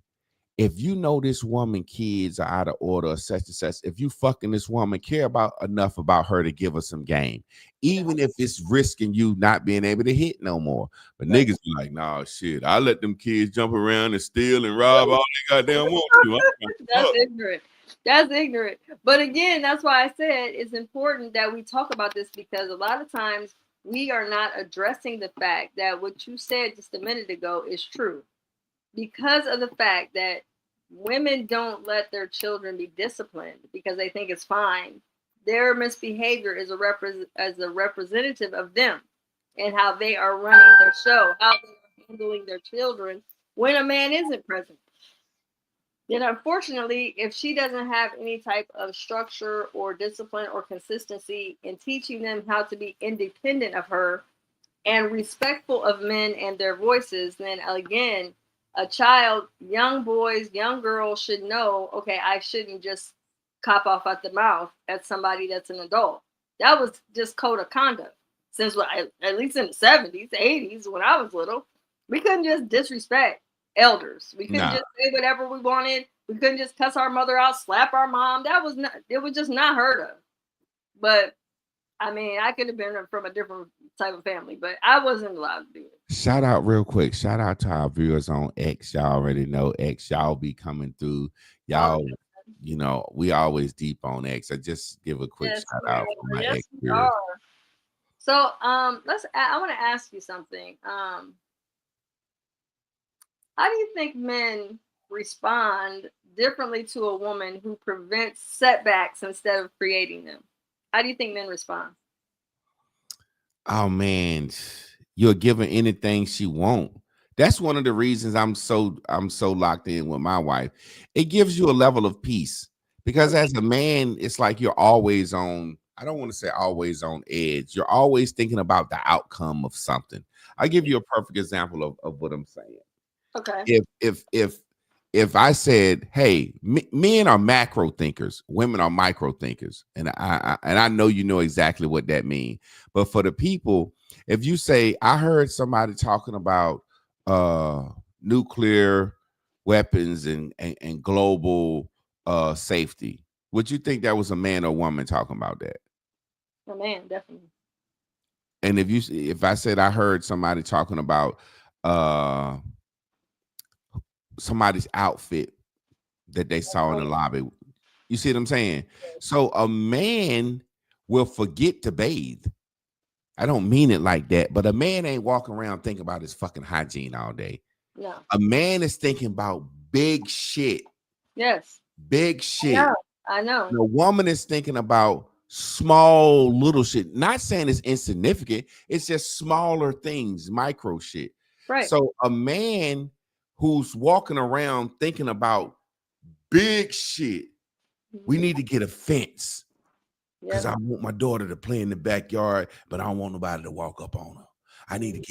If you know this woman kids are out of order or such and such, if you fucking this woman, care about enough about her to give her some game, even if it's risking you not being able to hit no more. But niggas be like, nah, shit, I let them kids jump around and steal and rob all they goddamn want to. That's ignorant. That's ignorant. But again, that's why I said it's important that we talk about this, because a lot of times we are not addressing the fact that what you said just a minute ago is true. Because of the fact that women don't let their children be disciplined because they think it's fine. Their misbehavior is a representative of them and how they are running their show, how they are handling their children when a man isn't present. Then, unfortunately, if she doesn't have any type of structure or discipline or consistency in teaching them how to be independent of her and respectful of men and their voices, then again, a child, young boys, young girls should know, okay, I shouldn't just cop off at the mouth at somebody that's an adult. That was just code of conduct. Since at least in the 70s, 80s, when I was little, we couldn't just disrespect elders. We couldn't just say whatever we wanted. We couldn't just cuss our mother out, slap our mom. It was just not heard of. But I mean, I could have been from a different type of family, but I wasn't allowed to do it. Shout out real quick. Shout out to our viewers on X. Y'all already know X. Y'all be coming through. Y'all, you know, we always deep on X. I just give a quick shout out for my X viewers. So, I want to ask you something. How do you think men respond differently to a woman who prevents setbacks instead of creating them? How do you think men respond? Oh man, you're giving anything she won't. That's one of the reasons I'm so locked in with my wife. It gives you a level of peace because as a man, it's like you're always on. I don't want to say always on edge. You're always thinking about the outcome of something. I'll give you a perfect example of what I'm saying. Okay. If I said, hey, men are macro thinkers, women are micro thinkers, and I know you know exactly what that means. But for the people, if you say, I heard somebody talking about nuclear weapons and global safety, would you think that was a man or woman talking about that? A man, definitely. And if I said I heard somebody talking about somebody's outfit that they saw in the lobby. You see what I'm saying? So a man will forget to bathe. I don't mean it like that, but a man ain't walking around thinking about his fucking hygiene all day. No. A man is thinking about big shit. Yes. Big shit. I know. And a woman is thinking about small little shit. Not saying it's insignificant. It's just smaller things, micro shit. Right. So a man who's walking around thinking about big shit, we need to get a fence because I want my daughter to play in the backyard, but I don't want nobody to walk up on her. I need to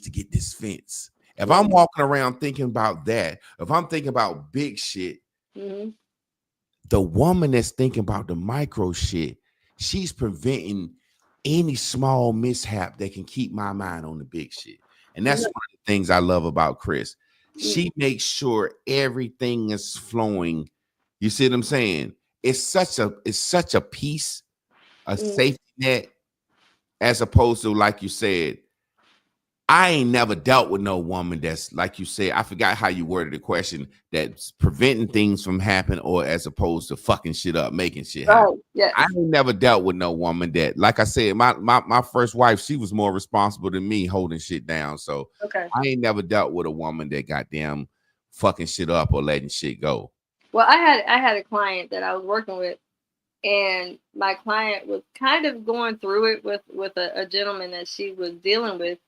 get this fence. If I'm walking around thinking about that, if I'm thinking about big shit, the woman that's thinking about the micro shit, she's preventing any small mishap that can keep my mind on the big shit. And that's one of the things I love about Chris. She makes sure everything is flowing. You see what I'm saying? It's such a piece, a safety net, as opposed to, like you said, I ain't never dealt with no woman that's like you said. I forgot how you worded the question. That's preventing things from happening, or as opposed to fucking shit up, making shit happen. Right. Yes. I ain't never dealt with no woman that, like I said, my first wife, she was more responsible than me holding shit down. So Okay. I ain't never dealt with a woman that goddamn fucking shit up or letting shit go. Well, I had a client that I was working with, and my client was kind of going through it with a gentleman that she was dealing with,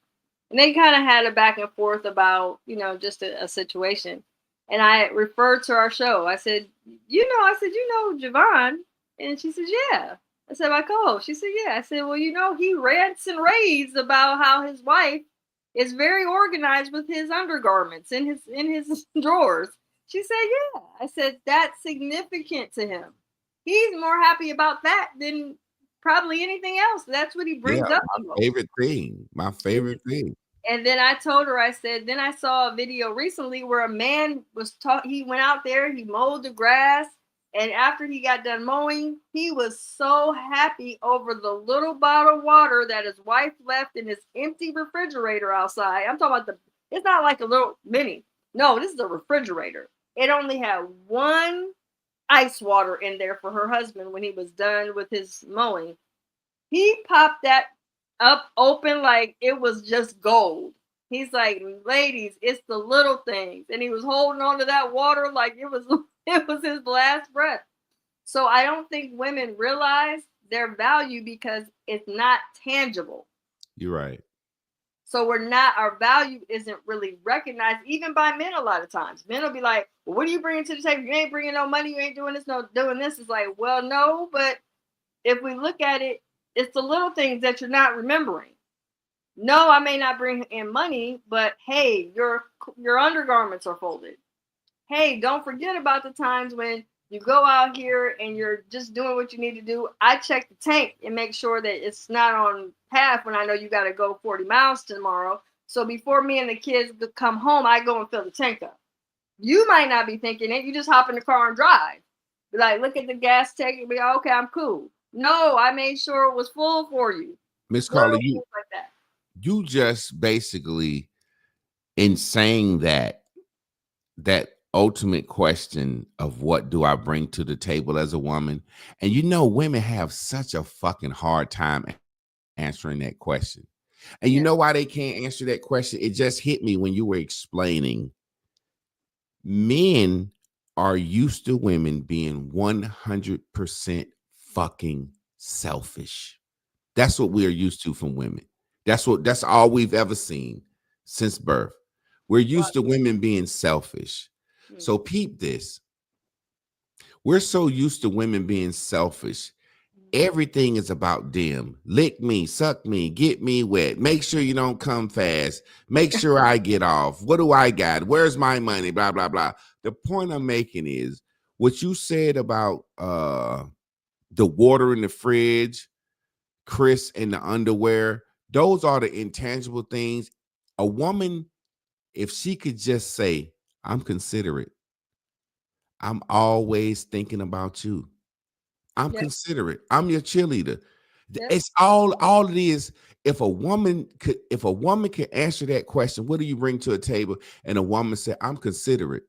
and they kind of had a back and forth about, you know, just a situation. And I referred to our show. I said, you know Javon, and she says, yeah. I said, my co-host. She said, yeah. I said, well, you know, he rants and raves about how his wife is very organized with his undergarments in his drawers. She said, yeah. I said, that's significant to him. He's more happy about that than probably anything else. That's what he Yeah, brings up my the most. favorite thing. My favorite thing. And then I told her, I said, then I saw a video recently where a man was he went out there, he mowed the grass, and after he got done mowing, he was so happy over the little bottle of water that his wife left in his empty refrigerator outside. I'm talking about it's not like a little mini. No, this is a refrigerator. It only had one ice water in there for her husband when he was done with his mowing. He popped that up open like it was just gold. He's like, ladies, it's the little things. And he was holding on to that water like it was it was his last breath. So I don't think women realize their value because it's not tangible. You're right. So our value isn't really recognized even by men a lot of times. Men will be like, well, what are you bringing to the table? You ain't bringing no money. You ain't doing this, no doing this. It's like, well, no, but if we look at it, it's the little things that you're not remembering. No, I may not bring in money, but hey, your undergarments are folded. Hey, don't forget about the times when you go out here and you're just doing what you need to do. I check the tank and make sure that it's not on path when I know you got to go 40 miles tomorrow. So before me and the kids come home, I go and fill the tank up. You might not be thinking it. You just hop in the car and drive. Be like, look at the gas tank and be like, okay, I'm cool. No, I made sure it was full for you. Miss Carla, Little things like that. you just basically, in saying that ultimate question of what do I bring to the table as a woman, and you know women have such a fucking hard time answering that question. And you Yeah. know why they can't answer that question? It just hit me when you were explaining. Men are used to women being 100% fucking selfish. That's what we are used to from women. That's all we've ever seen since birth. We're used to women being selfish. So peep this. We're so used to women being selfish. Everything is about them. Lick me, suck me, get me wet. Make sure you don't come fast. Make sure I get off. What do I got? Where's my money? Blah, blah, blah. The point I'm making is what you said about the water in the fridge, Chris and the underwear. Those are the intangible things. A woman, if she could just say, I'm considerate. I'm always thinking about you. I'm Yep. considerate. I'm your cheerleader. Yep. It's all it is. If a woman could answer that question, what do you bring to a table? And a woman said, I'm considerate.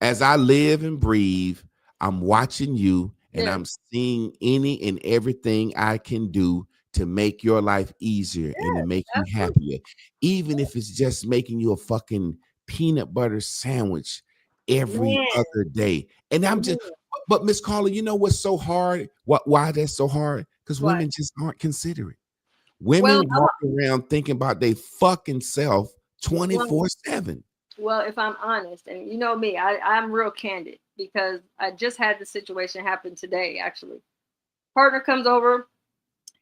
As I live and breathe, I'm watching you and Yeah. I'm seeing any and everything I can do to make your life easier and to Yes, make you absolutely. happier. Even if it's just making you a fucking peanut butter sandwich every Man. other day. And I'm just, Mhm. but Miss Carla, you know what's so hard? Why that's so hard? Because What? women just aren't considerate. Well, Women walk around thinking about their fucking self well, 24/7. well, if I'm honest, and you know me, I'm real candid because I just had the situation happen today, actually. Partner comes over,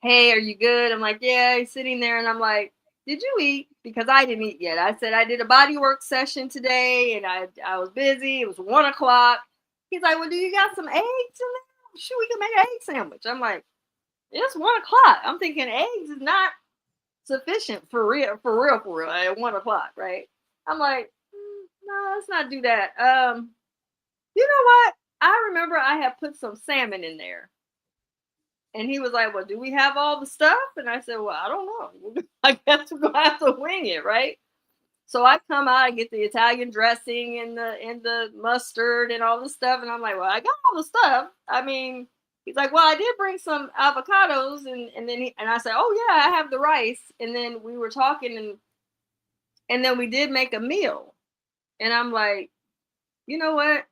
hey, are you good? I'm like, yeah, he's sitting there, and I'm like, did you eat? Because I didn't eat yet. I said I did a body work session today, and I was busy. It was 1 o'clock. He's like, well, do you got some eggs in there? Shoot, we can make an egg sandwich. I'm like, it's 1 o'clock. I'm thinking eggs is not sufficient for real, at 1 o'clock, right? I'm like, no, let's not do that. You know what? I remember I had put some salmon in there. And he was like, well, do we have all the stuff? And I said, well, I don't know. I guess we're going to have to wing it, right? So I come out, I get the Italian dressing and the mustard and all the stuff. And I'm like, well, I got all the stuff. I mean, he's like, well, I did bring some avocados. And then I said, oh, yeah, I have the rice. And then we were talking and then we did make a meal. And I'm like, you know what?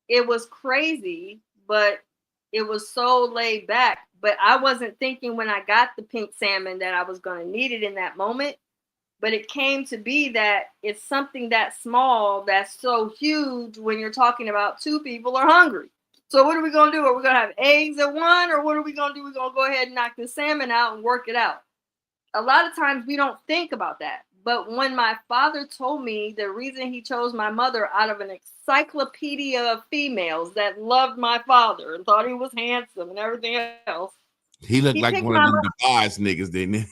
It was crazy, but it was so laid back. But I wasn't thinking when I got the pink salmon that I was going to need it in that moment. But it came to be that it's something that small that's so huge when you're talking about two people are hungry. So what are we going to do? Are we going to have eggs at one? Or what are we going to do? We're going to go ahead and knock the salmon out and work it out. A lot of times we don't think about that. But when my father told me the reason he chose my mother out of an encyclopedia of females that loved my father and thought he was handsome and everything else. He looked like one of them DeVos niggas, didn't he?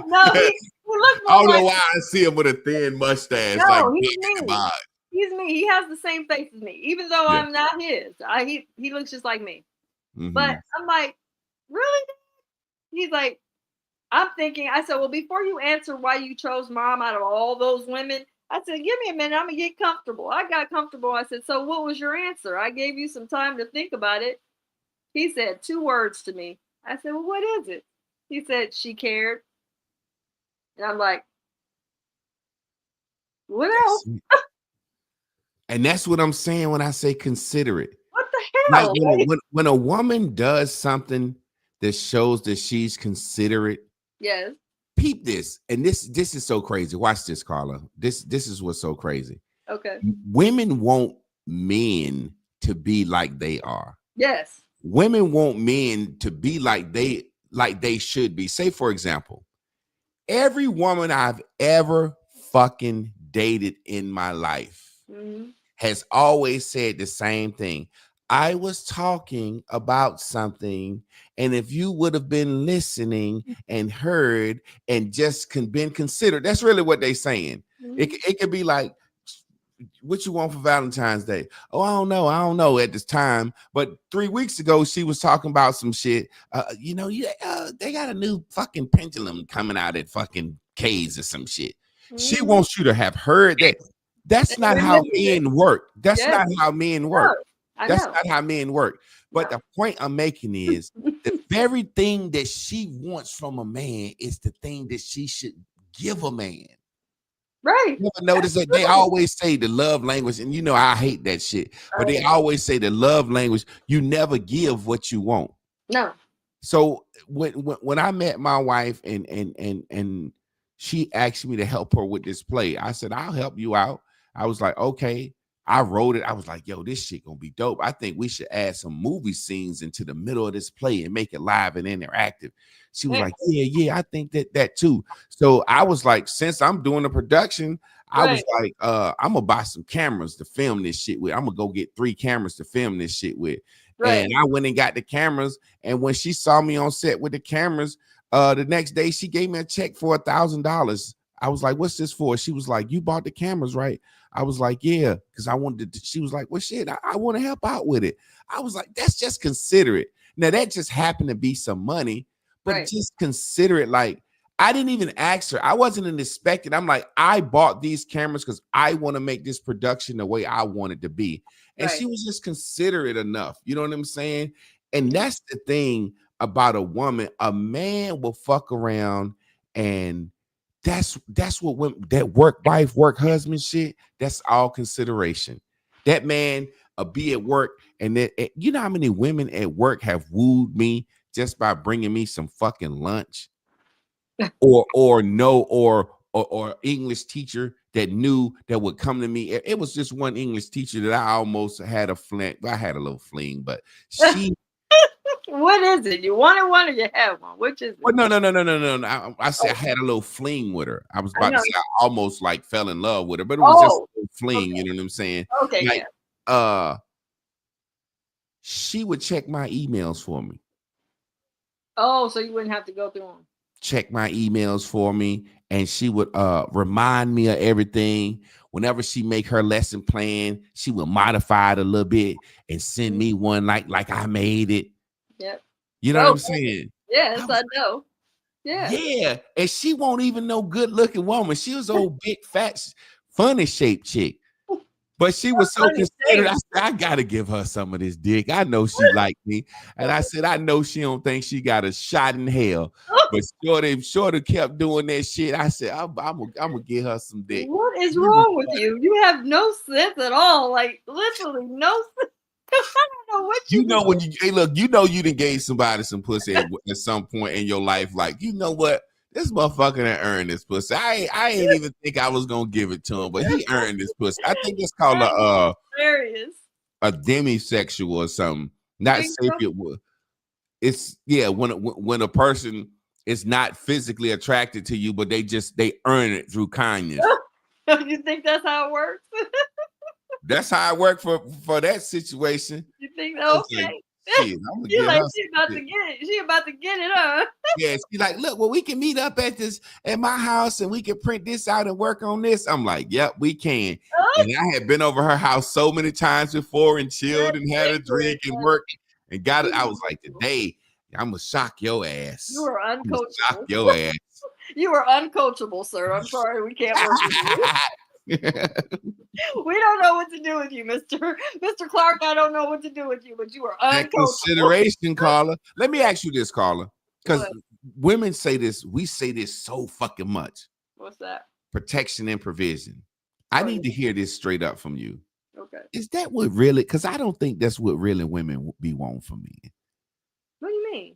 No, he looked more I don't know like, why I see him with a thin mustache. no, like he's me. He's me. He has the same face as me, even though I'm not his. He looks just like me. Mm-hmm. But I'm like, really? He's like, I'm thinking, I said, well, before you answer why you chose mom out of all those women, I said, give me a minute. I'm going to get comfortable. I got comfortable. I said, so what was your answer? I gave you some time to think about it. He said 2 words to me. I said, well, what is it? He said, she cared. And I'm like, what else? And that's what I'm saying when I say considerate. What the hell? Like when a woman does something that shows that she's considerate. Yes. Peep this. And this is so crazy. Watch this, Carla. This is what's so crazy. Okay. Women want men to be like they are. Yes. Women want men to be like they should be. Say, for example, every woman I've ever fucking dated in my life has always said the same thing. I was talking about something, and if you would have been listening and heard and just been considered, that's really what they're saying. It could be like, what you want for Valentine's Day? Oh, I don't know at this time. But 3 weeks ago, she was talking about some shit. They got a new fucking pendulum coming out at fucking K's or some shit. She wants you to have heard that. That's not how men work. That's not how men work. That's not how men work. But the point I'm making is the very thing that she wants from a man is the thing that she should give a man. Right. You ever notice that they always say the love language, and I hate that shit, but they always say the love language, you never give what you want. No. So when I met my wife and she asked me to help her with this play, I said, I'll help you out. I was like, okay. I wrote it. I was like, yo, this shit gonna be dope. I think we should add some movie scenes into the middle of this play and make it live and interactive. She was like, yeah, I think that too. So I was like, since I'm doing the production, I was like, I'm gonna buy some cameras to film this shit with. I'm gonna go get 3 cameras to film this shit with. And I went and got the cameras. And when she saw me on set with the cameras, the next day she gave me a check for $1,000. I was like, what's this for? She was like, you bought the cameras, right? I was like, yeah, because I wanted to. She was like, well, shit, I want to help out with it. I was like, that's just considerate. Now, that just happened to be some money, but just consider it. Like, I didn't even ask her. I wasn't expecting. I'm like, I bought these cameras because I want to make this production the way I want it to be. And she was just considerate enough. You know what I'm saying? And that's the thing about a woman. A man will fuck around, and that's what women, that work wife, work husband shit, that's all consideration. That man be at work, and then you know how many women at work have wooed me just by bringing me some fucking lunch, or English teacher that knew that would come to me. It was just one English teacher that I almost had a fling. I had a little fling, but she. What is it? You wanted one or you had one? Which is it? Well, no. I said I had a little fling with her. I was about to say I almost like fell in love with her, but it was just a little fling. You know what I'm saying? Okay. Like, she would check my emails for me. Oh, so you wouldn't have to go through them. Check my emails for me, and she would remind me of everything. Whenever she make her lesson plan, she would modify it a little bit and send me one like I made it. Yep. You know what I'm saying? Yes, I know. Yeah. Yeah, and she won't even no good looking woman. She was old big fat funny shaped chick. But she was so Funny considerate. shape. I said, I gotta give her some of this dick. I know she like me. And I said, I know she don't think she got a shot in hell. But Shorty kept doing that shit. I said, I'm gonna give her some dick. What is wrong with you? You have no sense at all. Like literally no sense. I don't know what You you know do. when you hey look, you know you done gave somebody some pussy at some point in your life. Like, you know what? This motherfucker done earned this pussy. I ain't even think I was gonna give it to him, but he earned this pussy. I think it's called Hilarious. a demisexual or something. Not sapient. It's when a person is not physically attracted to you, but they earn it through kindness. You think that's how it works? That's how it worked for that situation. You think okay? Like, shit, I'm gonna You get like her she about to get it. She about to get it, huh? Yeah, she's like, look, well, we can meet up at my house and we can print this out and work on this. I'm like, yep, we can. And I had been over her house so many times before and chilled and had a drink and worked and got it. I was like, today, I'm gonna shock your ass. You were uncoachable. Shock your ass. You were uncoachable, sir. I'm sorry, we can't work with you. We don't know what to do with you, Mr. Clark. I don't know what to do with you, but you are uncoachable. That consideration, Carla. Let me ask you this, Carla, because women say this. We say this so fucking much. What's that? Protection and provision. I need to hear this straight up from you. Okay. Is that what really? Because I don't think that's what really women be wanting from me. What do you mean?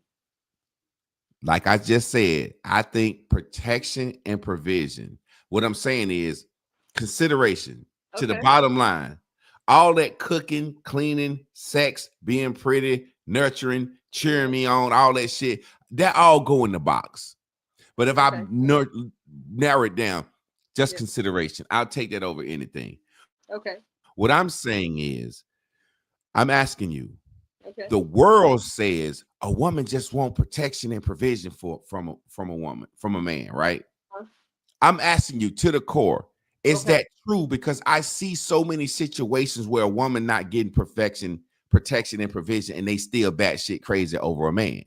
Like I just said, I think protection and provision. What I'm saying is consideration to the bottom line. All that cooking, cleaning, sex, being pretty, nurturing, cheering me on, all that shit, that all go in the box. But if I narrow it down, just consideration, I'll take that over anything. Okay. What I'm saying is, I'm asking you, the world says a woman just wants protection and provision from a woman, from a man, right? I'm asking you to the core, is that true? Because I see so many situations where a woman not getting protection and provision, and they still batshit crazy over a man,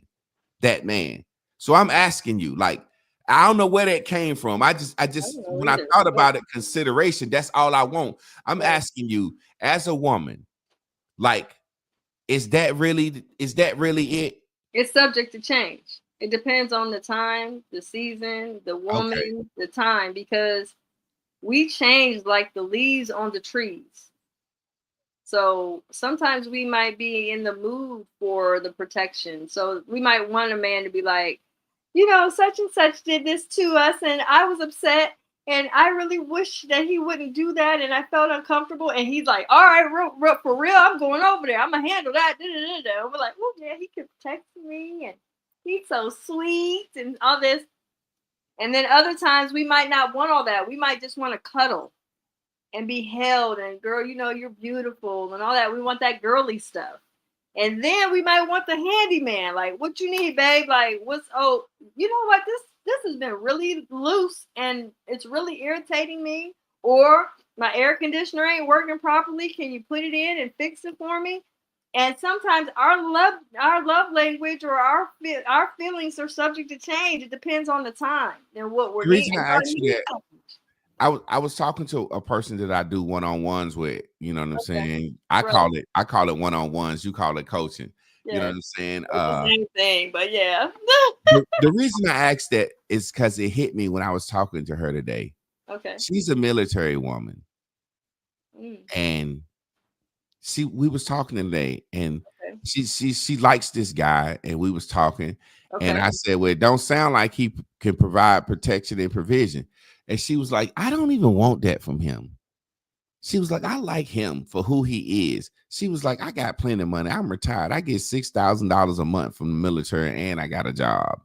that man. So I'm asking you, like, I don't know where that came from. I just when I thought about it, consideration, that's all I want. I'm asking you, as a woman, like, is that really it? It's subject to change. It depends on the time, the season, the woman, the time, because we change like the leaves on the trees. So sometimes we might be in the mood for the protection. So we might want a man to be like, you know, such and such did this to us, and I was upset, and I really wish that he wouldn't do that, and I felt uncomfortable. And he's like, all right, for real, I'm going over there. I'm going to handle that. And we're like, oh, yeah, he can protect me, and he's so sweet, and all this. And then other times we might not want all that. We might just want to cuddle and be held, and girl, you know, you're beautiful and all that. We want that girly stuff. And then we might want the handyman, like, what you need, babe? Like, you know what? This has been really loose and it's really irritating me. Or my air conditioner ain't working properly. Can you put it in and fix it for me? And sometimes our love language or our feelings are subject to change. It depends on the time and what we're needing. I was talking to a person that I do one-on-ones with, you know what I'm saying? I call it one-on-ones, you call it coaching. Yeah. You know what I'm saying? Same thing, but yeah. the reason I asked that is because it hit me when I was talking to her today. Okay. She's a military woman. And we was talking today, and she likes this guy, and we was talking, and I said, well, it don't sound like he can provide protection and provision. And she was like, I don't even want that from him. She was like, I like him for who he is. She was like, I got plenty of money. I'm retired. I get $6,000 a month from the military, and I got a job.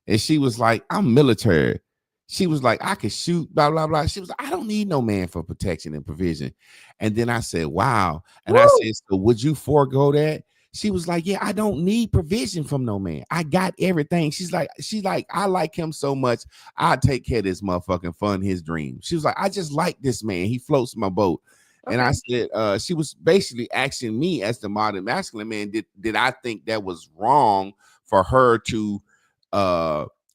And she was like, I'm military. She was like, I can shoot, blah, blah, blah. She was like, I don't need no man for protection and provision. And then I said, wow. And I said, so would you forego that? She was like, yeah, I don't need provision from no man. I got everything. She's like, I like him so much. I'll take care of this motherfucking fund his dream. She was like, I just like this man. He floats my boat. And I said, she was basically asking me as the modern masculine man, did I think that was wrong for her to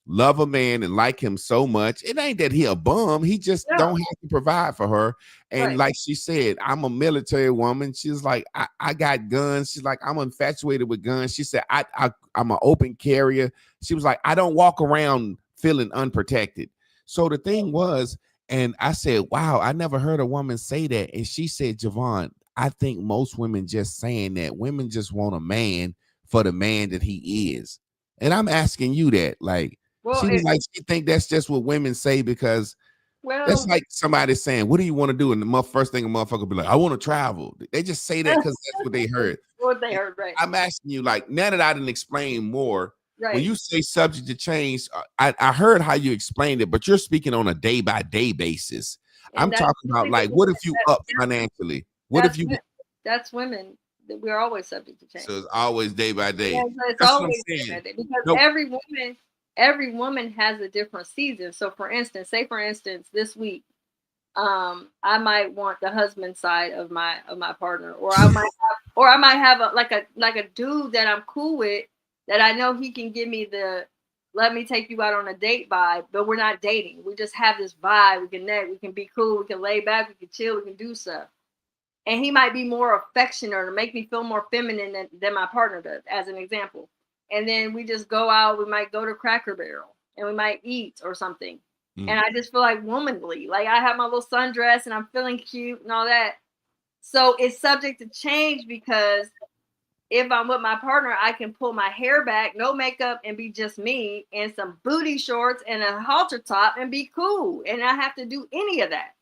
love a man and like him so much. It ain't that he a bum. He just don't have to provide for her. And like she said, I'm a military woman. She's like, I got guns. She's like, I'm infatuated with guns. She said, I'm an open carrier. She was like, I don't walk around feeling unprotected. So the thing was, and I said, wow, I never heard a woman say that. And she said, Javon, I think most women just saying that. Women just want a man for the man that he is. And I'm asking you that, like, she was like, she think that's just what women say because that's like somebody saying, what do you want to do? And the first thing a motherfucker be like, I want to travel. They just say that because that's what they heard. What they heard, right? I'm asking you, like, now that I didn't explain more, when you say subject to change, I heard how you explained it, but you're speaking on a day-by-day basis. And I'm talking about, like, what if you up financially? What if you... That's women. We're always subject to change. So it's always day by day. Yeah, it's always day by day because every woman has a different season. So for instance, this week, I might want the husband side of my partner, or I might have a dude that I'm cool with that I know he can give me the let me take you out on a date vibe, but we're not dating. We just have this vibe. We can connect, we can be cool, we can lay back, we can chill, we can do stuff. And he might be more affectionate or make me feel more feminine than my partner does, as an example. And then we just go out, we might go to Cracker Barrel and we might eat or something. And I just feel like womanly. Like I have my little sundress and I'm feeling cute and all that. So it's subject to change because if I'm with my partner, I can pull my hair back, no makeup, and be just me, and some booty shorts and a halter top and be cool. And I have to do any of that.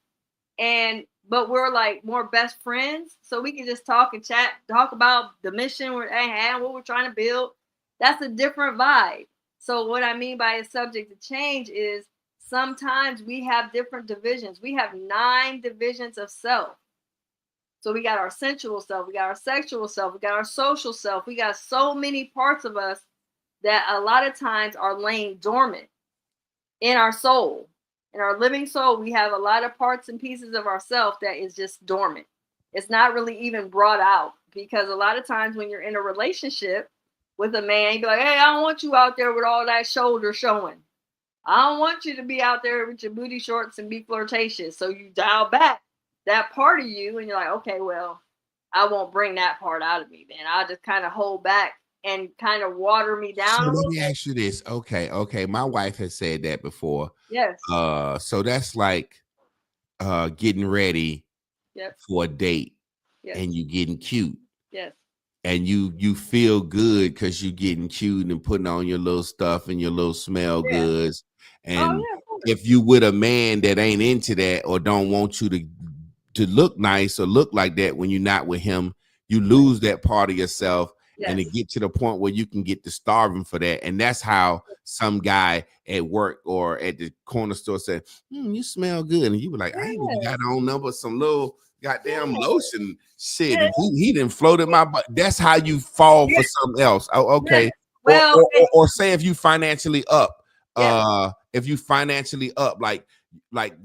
But we're like more best friends, so we can just talk and chat, talk about the mission we're at, what we're trying to build. That's a different vibe. So what I mean by a subject to change is sometimes we have different divisions. We have 9 divisions of self. So we got our sensual self, we got our sexual self, we got our social self. We got so many parts of us that a lot of times are laying dormant in our soul. In our living soul, we have a lot of parts and pieces of ourself that is just dormant. It's not really even brought out because a lot of times when you're in a relationship with a man, you be like, hey, I don't want you out there with all that shoulder showing. I don't want you to be out there with your booty shorts and be flirtatious. So you dial back that part of you and you're like, okay, well, I won't bring that part out of me then. I'll just kind of hold back and kind of water me down. So let me ask you this. Okay. My wife has said that before. Yes. So that's like getting ready for a date and you getting cute. Yes. And you feel good because you're getting cute and putting on your little stuff and your little smell goods. And if you with a man that ain't into that or don't want you to look nice or look like that when you're not with him, you lose that part of yourself. And it get to the point where you can get to starving for that. And that's how some guy at work or at the corner store said, you smell good. And you were like, I ain't even got on number some little goddamn lotion shit. And he didn't floated my butt. That's how you fall for something else. Oh, okay. Well, or say if you financially up, like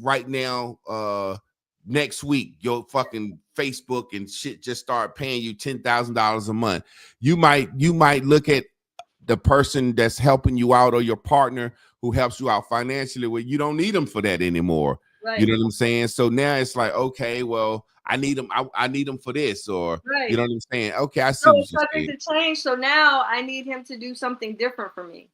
right now, next week, your fucking Facebook and shit just start paying you $10,000 a month. You might look at the person that's helping you out or your partner who helps you out financially. Well, you don't need them for that anymore. Right. You know what I'm saying? So now it's like, okay, well, I need them. I need them for this, or you know what I'm saying? Okay, I see. So it's subject to change. So now I need him to do something different for me.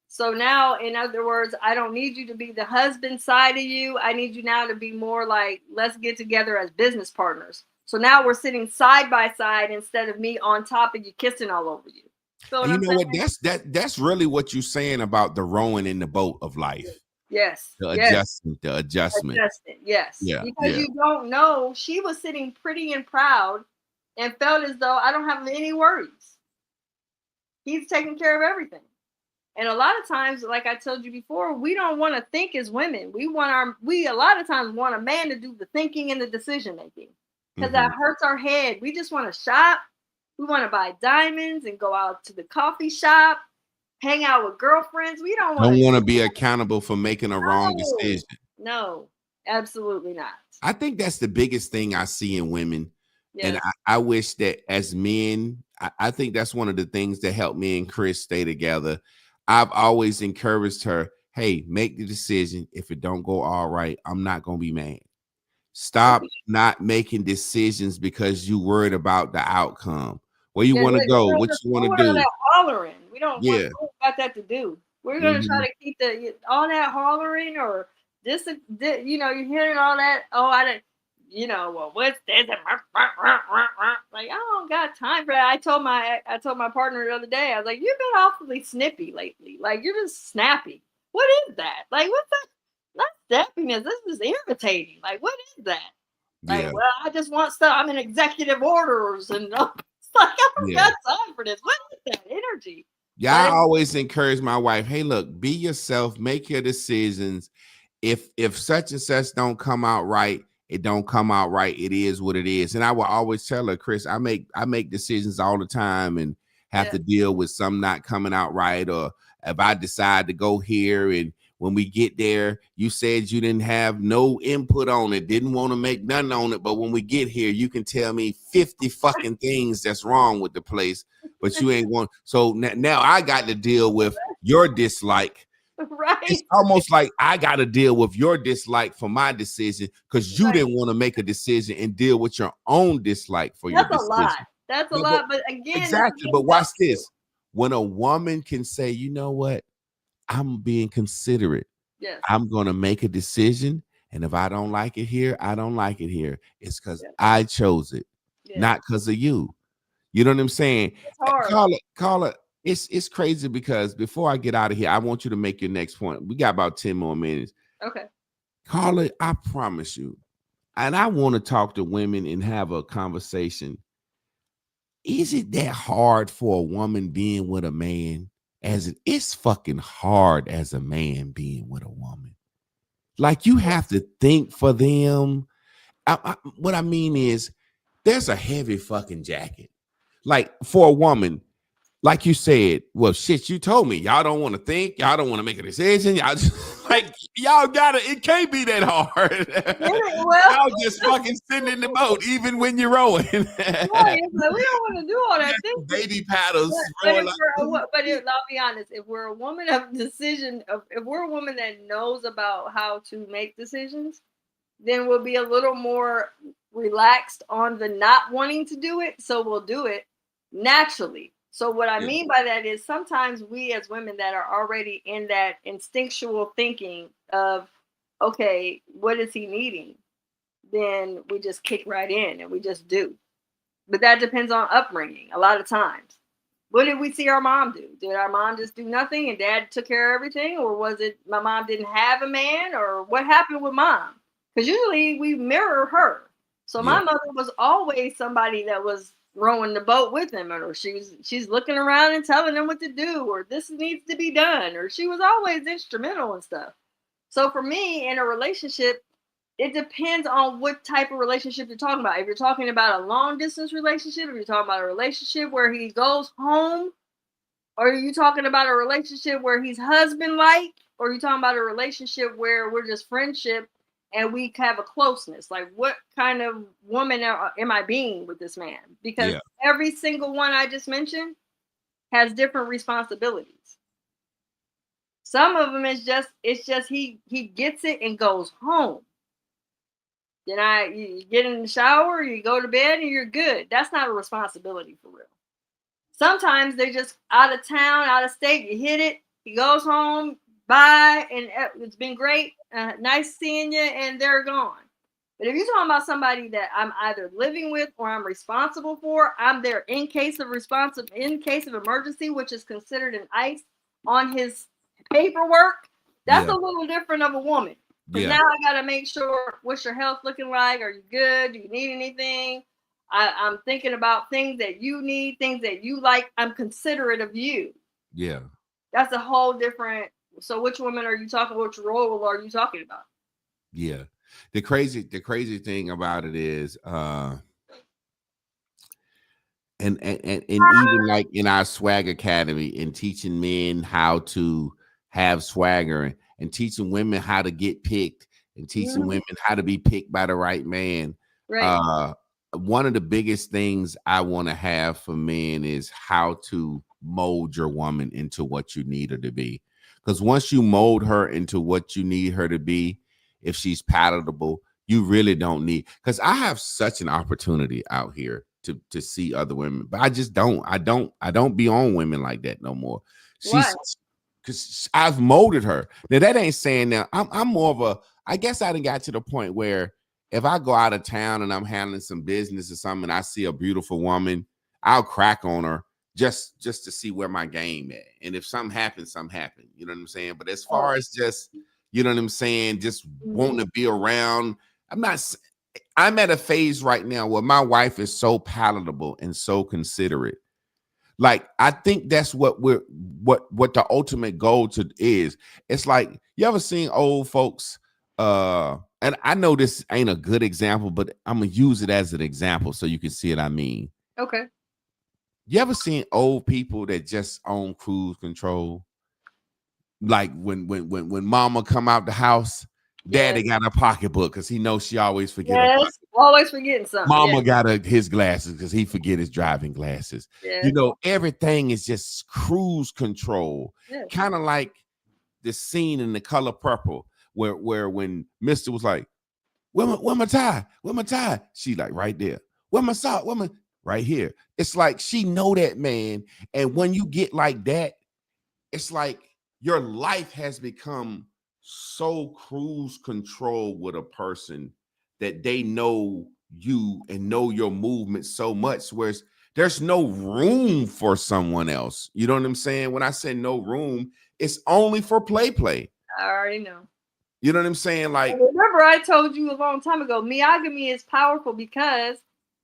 So now, in other words, I don't need you to be the husband side of you. I need you now to be more like, let's get together as business partners. So now we're sitting side by side instead of me on top of you kissing all over you. So you know what? That's really what you're saying about the rowing in the boat of life. Yes. The adjustment. Yes. Yeah. Because you don't know. She was sitting pretty and proud and felt as though I don't have any worries. He's taking care of everything. And a lot of times, like I told you before, we don't want to think as women. We a lot of times want a man to do the thinking and the decision making because that hurts our head. We just want to shop. We want to buy diamonds and go out to the coffee shop, hang out with girlfriends. We don't want to be accountable for making a wrong decision. No, absolutely not. I think that's the biggest thing I see in women. And I wish that as men, I think that's one of the things that helped me and Chris stay together. I've always encouraged her, hey, make the decision. If it don't go all right, I'm not going to be mad. Stop not making decisions because you worried about the outcome. Where you want to go, what you want to do. That hollering. We don't want got that to do. We're going to try to keep all that hollering or this, you know, you're hearing all that. Oh, I didn't, you know, well, what's this? Like, I don't got time for that. I told my partner the other day, I was like, you've been awfully snippy lately. Like, you're just snappy. What is that? Like, what's that? Not snappiness. This is irritating. Like, what is that? Like, well, I just want stuff. I'm in executive orders, and it's like I don't got time for this. What is that energy? Yeah, I always encourage my wife. Hey, look, be yourself. Make your decisions. If such and such don't come out right, it don't come out right. It is what it is. And I will always tell her, Chris, I make decisions all the time and have to deal with some not coming out right. Or if I decide to go here and when we get there, you said you didn't have no input on it, didn't want to make nothing on it. But when we get here, you can tell me 50 fucking things that's wrong with the place, but you ain't want. So now I got to deal with your dislike. Right. It's almost like I got to deal with your dislike for my decision because you didn't want to make a decision and deal with your own dislike for your decision. That's a lot. But again, exactly. But watch this. When a woman can say, you know what? I'm being considerate. Yes. I'm going to make a decision. And if I don't like it here, I don't like it here. It's because I chose it, not because of you. You know what I'm saying? It's hard. Carla, it's crazy because before I get out of here, I want you to make your next point. We got about 10 more minutes. Okay. Carla, I promise you, and I want to talk to women and have a conversation. Is it that hard for a woman being with a man? It's fucking hard as a man being with a woman. Like you have to think for them. What I mean is there's a heavy fucking jacket. Like for a woman, like you said, well, shit, you told me y'all don't want to think, y'all don't want to make a decision. Y'all just like y'all gotta, it can't be that hard. Y'all just fucking sitting in the boat, even when you're rowing. Right, like, we don't want to do all that. Baby paddles. But I'll be honest, if we're a woman of decision, if we're a woman that knows about how to make decisions, then we'll be a little more relaxed on the not wanting to do it. So we'll do it naturally. So what I mean by that is sometimes we as women that are already in that instinctual thinking of, okay, what is he needing? Then we just kick right in and we just do. But that depends on upbringing a lot of times. What did we see our mom do? Did our mom just do nothing and dad took care of everything? Or was it my mom didn't have a man? Or what happened with mom? Because usually we mirror her. So my mother was always somebody that was rowing the boat with him, or she's looking around and telling him what to do, or this needs to be done, or she was always instrumental and stuff. So for me, in a relationship, it depends on what type of relationship you're talking about. If you're talking about a long distance relationship, if you're talking about a relationship where he goes home, or are you talking about a relationship where he's husband-like, or are you talking about a relationship where we're just friendship and we have a closeness? Like, what kind of woman am I being with this man? Because every single one I just mentioned has different responsibilities. Some of them it's just he gets it and goes home. Then you get in the shower, you go to bed, and you're good. That's not a responsibility for real. Sometimes they just out of town, out of state. You hit it. He goes home. Bye, and it's been great. Nice seeing you, and they're gone. But if you're talking about somebody that I'm either living with or I'm responsible for, I'm there in case of emergency, which is considered an ICE on his paperwork. That's a little different of a woman. Because now I got to make sure, what's your health looking like? Are you good? Do you need anything? I'm thinking about things that you need, things that you like. I'm considerate of you. Yeah. That's a whole different. So which woman are you talking? Which role are you talking about? Yeah. The crazy thing about it is, and even like in our swag academy and teaching men how to have swagger and teaching women how to get picked and teaching women how to be picked by the right man. Right. one of the biggest things I want to have for men is how to mold your woman into what you need her to be. Because once you mold her into what you need her to be, if she's palatable, you really don't need. Because I have such an opportunity out here to see other women, but I just don't. I don't be on women like that no more. Why? Because I've molded her. Now that ain't saying that I'm more of a. I guess I done got to the point where if I go out of town and I'm handling some business or something, and I see a beautiful woman, I'll crack on her just to see where my game at. And if something happens, something happens. You know what I'm saying? But as far as just, you know what I'm saying, just wanting to be around, I'm at a phase right now where my wife is so palatable and so considerate. Like, I think that's what the ultimate goal to is. It's like, you ever seen old folks, and I know this ain't a good example, but I'm gonna use it as an example so you can see what I mean. Okay. You ever seen old people that just own cruise control? Like when mama come out the house, daddy got a pocketbook because he knows she always forget her pocketbook. Always forgetting something. Mama got his glasses because he forget his driving glasses. You know, everything is just cruise control. Kind of like the scene in The Color Purple where when Mr. was like, where my tie? Where my tie? She like, right there. Where my sock? Where my right here? It's like she know that man. And when you get like that, it's like your life has become so cruise control with a person that they know you and know your movement so much, whereas there's no room for someone else. You know what I'm saying? When I say no room, it's only for play. I already know. You know what I'm saying? Like, remember I told you a long time ago, monogamy is powerful because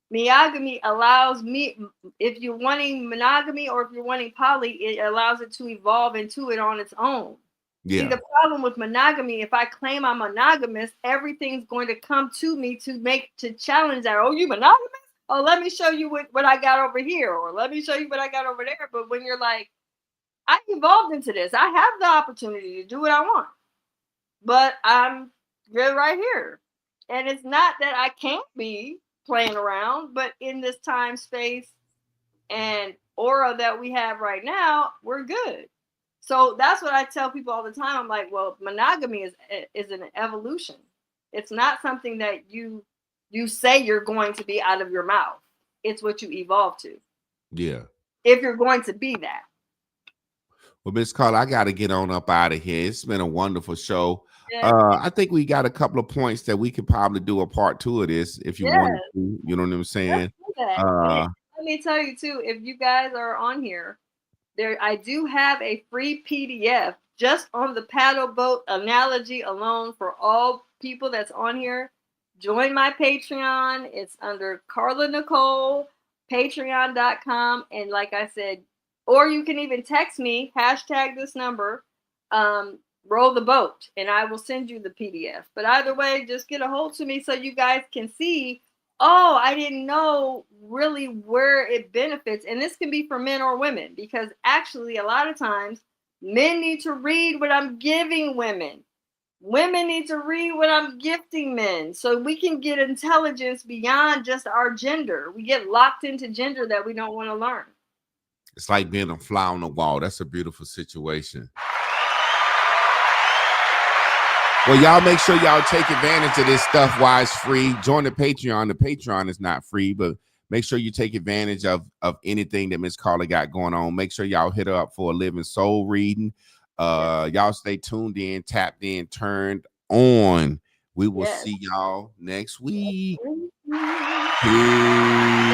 monogamy allows me, if you're wanting monogamy or if you're wanting poly, it allows it to evolve into it on its own. See, the problem with monogamy, if I claim I'm monogamous, everything's going to come to me to challenge that. Oh, you monogamous? Oh, let me show you what I got over here, or let me show you what I got over there. But when you're like, I evolved into this, I have the opportunity to do what I want, but I'm good right here. And it's not that I can't be playing around, but in this time, space, and aura that we have right now, we're good. So that's what I tell people all the time. I'm like, well, monogamy is an evolution. It's not something that you say you're going to be out of your mouth. It's what you evolve to. Yeah. If you're going to be that. Well, Miss Carla, I got to get on up out of here. It's been a wonderful show. I think we got a couple of points that we could probably do a part 2 of this if you want to. You know what I'm saying? Let me tell you too, if you guys are on here, I do have a free PDF just on the paddle boat analogy alone for all people that's on here. Join my Patreon. It's under Carla Nicole, patreon.com. And like I said, or you can even text me, hashtag this number, roll the boat, and I will send you the PDF. But either way, just get a hold to me so you guys can see, oh, I didn't know really where it benefits. And this can be for men or women, because actually a lot of times men need to read what I'm giving women. Women need to read what I'm gifting men, so we can get intelligence beyond just our gender. We get locked into gender that we don't want to learn. It's like being a fly on the wall. That's a beautiful situation. Well, y'all make sure y'all take advantage of this stuff while it's free. Join the Patreon. The Patreon is not free, but make sure you take advantage of anything that Miss Carla got going on. Make sure y'all hit her up for a living soul reading. Y'all stay tuned in, tapped in, turned on. We will see y'all next week. Peace.